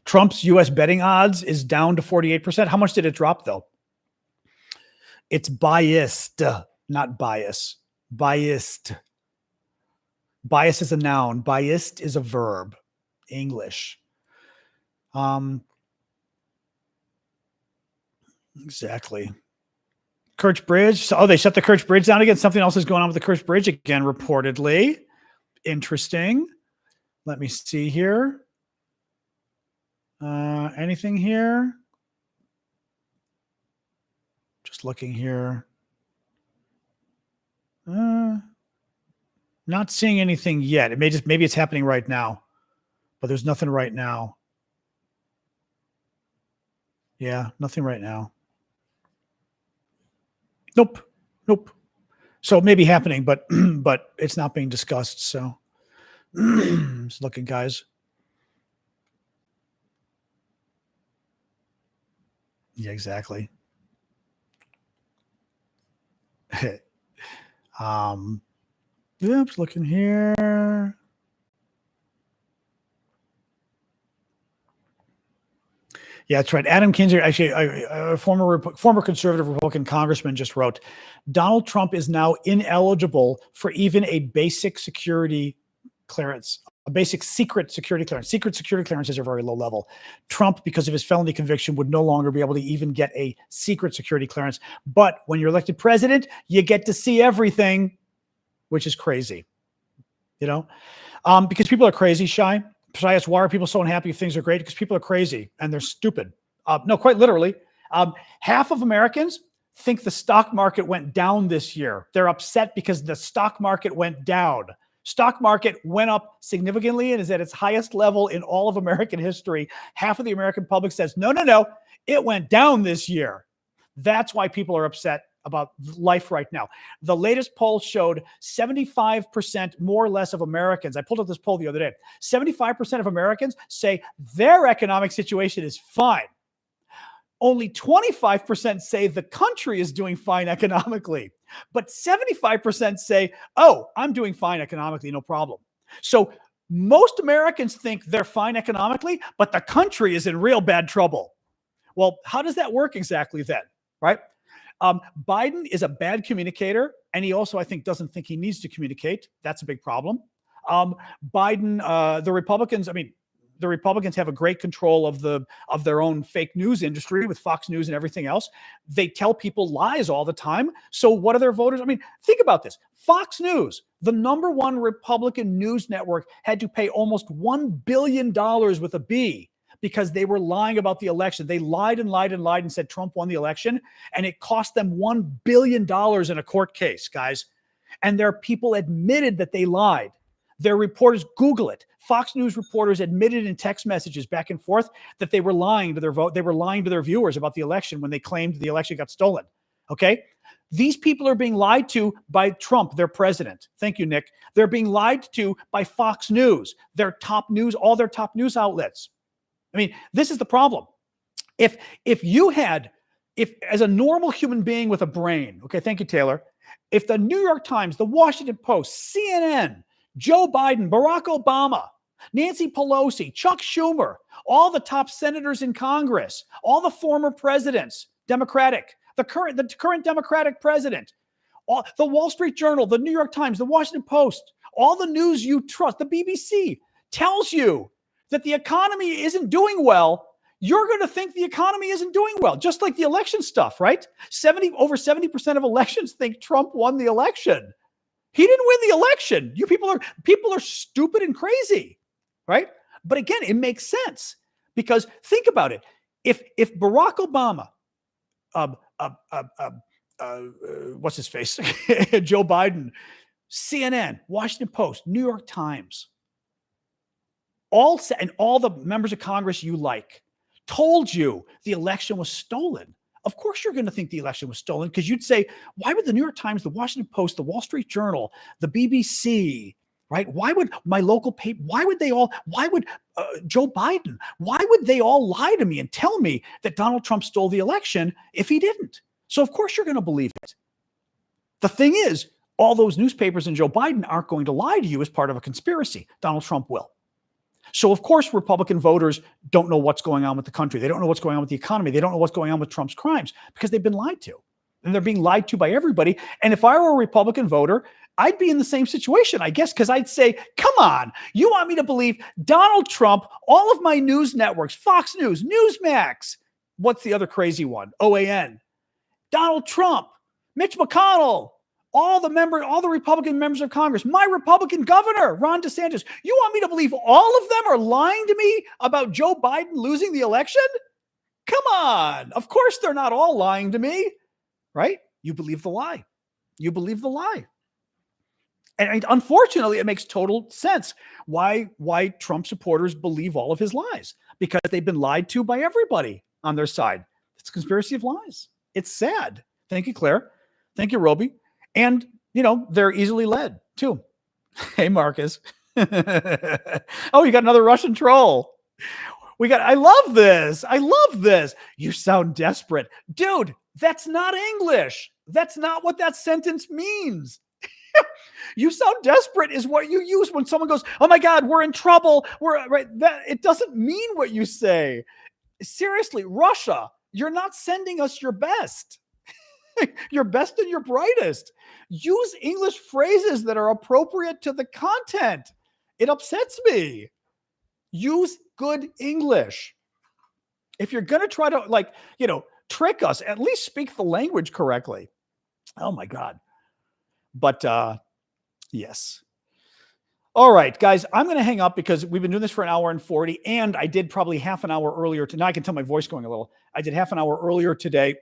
Trump's U.S. betting odds is down to 48%. How much did it drop though? It's biased, not bias. Biased. Bias is a noun. Biased is a verb. English. Exactly. Kerch Bridge. So, they shut the Kerch Bridge down again. Something else is going on with the Kerch Bridge again, reportedly. Interesting. Let me see here. Anything here? Just looking here. Not seeing anything yet. Maybe it's happening right now, but there's nothing right now. Yeah, nothing right now. Nope. So it may be happening, but it's not being discussed. So just looking, guys. Yeah, exactly. Yeah, just looking here. Yeah, that's right. Adam Kinzer, actually, a former conservative Republican congressman, just wrote, Donald Trump is now ineligible for even a basic security clearance, a basic secret security clearance. Secret security clearances are very low level. Trump, because of his felony conviction, would no longer be able to even get a secret security clearance. But when you're elected president, you get to see everything, which is crazy. Because people are crazy, Shy. Shy asks, why are people so unhappy if things are great? Because people are crazy and they're stupid. No, quite literally. Half of Americans think the stock market went down this year. They're upset because the stock market went down. Stock market went up significantly and is at its highest level in all of American history. Half of the American public says, no, it went down this year. That's why people are upset about life right now. The latest poll showed 75% more or less of Americans. I pulled up this poll the other day. 75% of Americans say their economic situation is fine. Only 25% say the country is doing fine economically, but 75% say, oh, I'm doing fine economically, no problem. So most Americans think they're fine economically, but the country is in real bad trouble. Well, how does that work exactly then, right? Biden is a bad communicator, and he also, I think, doesn't think he needs to communicate. That's a big problem. The Republicans have a great control of their own fake news industry with Fox News and everything else. They tell people lies all the time. So what are their voters? Think about this. Fox News, the number one Republican news network, had to pay almost $1 billion with a B because they were lying about the election. They lied and said Trump won the election, and it cost them $1 billion in a court case, guys. And their people admitted that they lied. Their reporters, Google it. Fox News reporters admitted in text messages back and forth that they were lying to their vote. They were lying to their viewers about the election when they claimed the election got stolen. Okay? These people are being lied to by Trump, their president. Thank you, Nick. They're being lied to by Fox News, all their top news outlets. This is the problem. If as a normal human being with a brain, okay, thank you, Taylor. If the New York Times, the Washington Post, CNN, Joe Biden, Barack Obama, Nancy Pelosi, Chuck Schumer, all the top senators in Congress, all the former presidents, Democratic, the current Democratic president, all, the Wall Street Journal, the New York Times, the Washington Post, all the news you trust, the BBC tells you that the economy isn't doing well, you're going to think the economy isn't doing well, just like the election stuff, right? Over 70% of elections think Trump won the election. He didn't win the election. You people are stupid and crazy, right? But again, it makes sense because think about it. If Barack Obama, what's his face, Joe Biden, CNN, Washington Post, New York Times, all the members of Congress you like told you the election was stolen, of course you're going to think the election was stolen because you'd say, why would the New York Times, the Washington Post, the Wall Street Journal, the BBC, right? Why would my local paper, why would Joe Biden, why would they all lie to me and tell me that Donald Trump stole the election if he didn't? So of course you're going to believe it. The thing is, all those newspapers and Joe Biden aren't going to lie to you as part of a conspiracy. Donald Trump will. So, of course, Republican voters don't know what's going on with the country. They don't know what's going on with the economy. They don't know what's going on with Trump's crimes because they've been lied to. And they're being lied to by everybody. And if I were a Republican voter, I'd be in the same situation, I guess, because I'd say, come on, you want me to believe Donald Trump, all of my news networks, Fox News, Newsmax, what's the other crazy one? OAN, Donald Trump, Mitch McConnell, all the Republican members of Congress, my Republican governor, Ron DeSantis. You want me to believe all of them are lying to me about Joe Biden losing the election? Come on. Of course they're not all lying to me, right? You believe the lie. You believe the lie. And unfortunately, it makes total sense why Trump supporters believe all of his lies, because they've been lied to by everybody on their side. It's a conspiracy of lies. It's sad. Thank you, Claire. Thank you, Roby. And, they're easily led too. Hey, Marcus. Oh, you got another Russian troll. I love this. I love this. You sound desperate. Dude, that's not English. That's not what that sentence means. You sound desperate is what you use when someone goes, oh my God, we're in trouble. It doesn't mean what you say. Seriously, Russia, you're not sending us your best. Your best and your brightest. Use English phrases that are appropriate to the content. It upsets me. Use good English. If you're going to try to trick us, at least speak the language correctly. Oh my God. But yes. All right, guys, I'm going to hang up because we've been doing this for an hour and 40, and I did probably half an hour earlier. Now I can tell my voice going a little. I did half an hour earlier today,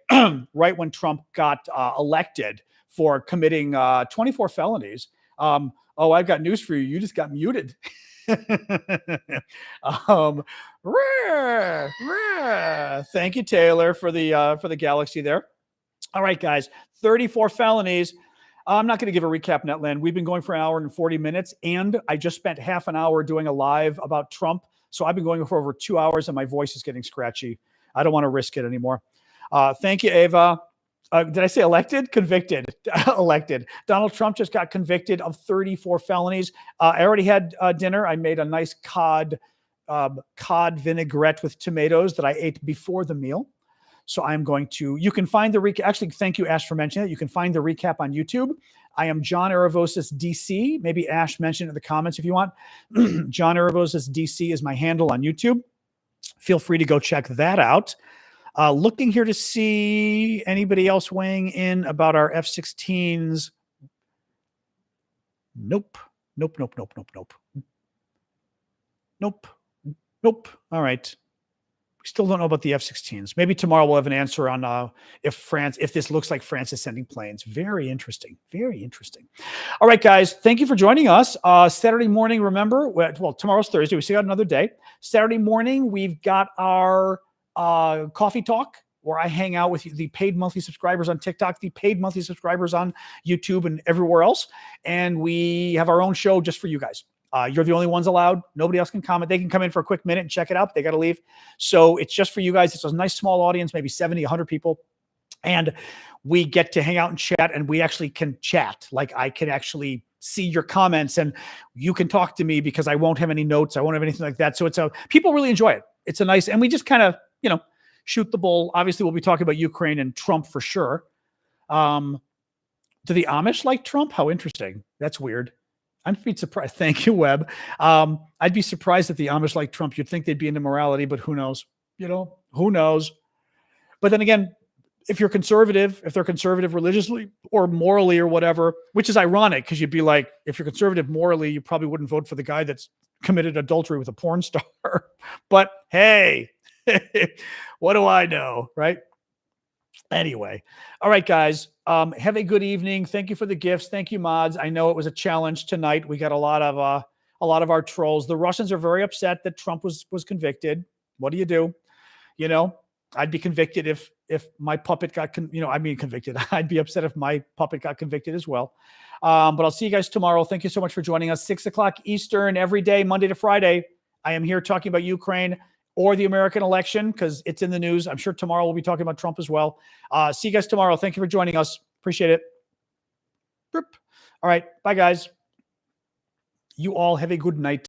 right when Trump got elected for committing 24 felonies. I've got news for you. You just got muted. Thank you, Taylor, for the galaxy there. All right, guys, 34 felonies. I'm not going to give a recap, Netland. We've been going for an hour and 40 minutes, and I just spent half an hour doing a live about Trump. So I've been going for over 2 hours, and my voice is getting scratchy. I don't want to risk it anymore. Thank you, Ava. Did I say elected? Convicted. Elected. Donald Trump just got convicted of 34 felonies. I already had dinner. I made a nice cod vinaigrette with tomatoes that I ate before the meal. So I'm going to, you can find the recap. Actually, thank you, Ash, for mentioning it. You can find the recap on YouTube. I am John Aravosis, DC. Maybe Ash mentioned it in the comments if you want. John Aravosis, DC is my handle on YouTube. Feel free to go check that out. Looking here to see anybody else weighing in about our F-16s. Nope. All right. We still don't know about the F-16s. Maybe tomorrow we'll have an answer on if this looks like France is sending planes. Very interesting. Very interesting. All right, guys. Thank you for joining us. Saturday morning, remember, well, tomorrow's Thursday. We still got another day. Saturday morning, we've got our coffee talk where I hang out with the paid monthly subscribers on TikTok, the paid monthly subscribers on YouTube and everywhere else. And we have our own show just for you guys. You're the only ones allowed. Nobody else can comment. They can come in for a quick minute and check it out. They got to leave. So it's just for you guys. It's a nice small audience, maybe 70, 100 people. And we get to hang out and chat, and we actually can chat. Like, I can actually see your comments, and you can talk to me because I won't have any notes. I won't have anything like that. So people really enjoy it. It's a nice, and we just kind of, shoot the bull. Obviously, we'll be talking about Ukraine and Trump for sure. Do the Amish like Trump? How interesting. That's weird. I'd be surprised. Thank you, Webb. I'd be surprised that the Amish like Trump. You'd think they'd be into morality, but who knows? Who knows? But then again, if they're conservative religiously or morally or whatever, which is ironic because you'd be like, if you're conservative morally, you probably wouldn't vote for the guy that's committed adultery with a porn star. But hey, what do I know, right? Anyway, all right, guys, have a good evening. Thank you for the gifts. Thank you, mods. I know it was a challenge tonight. We got a lot of our trolls. The Russians are very upset that Trump was convicted. What do you do? I'd be convicted if my puppet got convicted. I'd be upset if my puppet got convicted as well. But I'll see you guys tomorrow. Thank you so much for joining us. 6:00 Eastern every day, Monday to Friday. I am here talking about Ukraine or the American election because it's in the news. I'm sure tomorrow we'll be talking about Trump as well. See you guys tomorrow. Thank you for joining us. Appreciate it. All right. Bye, guys. You all have a good night.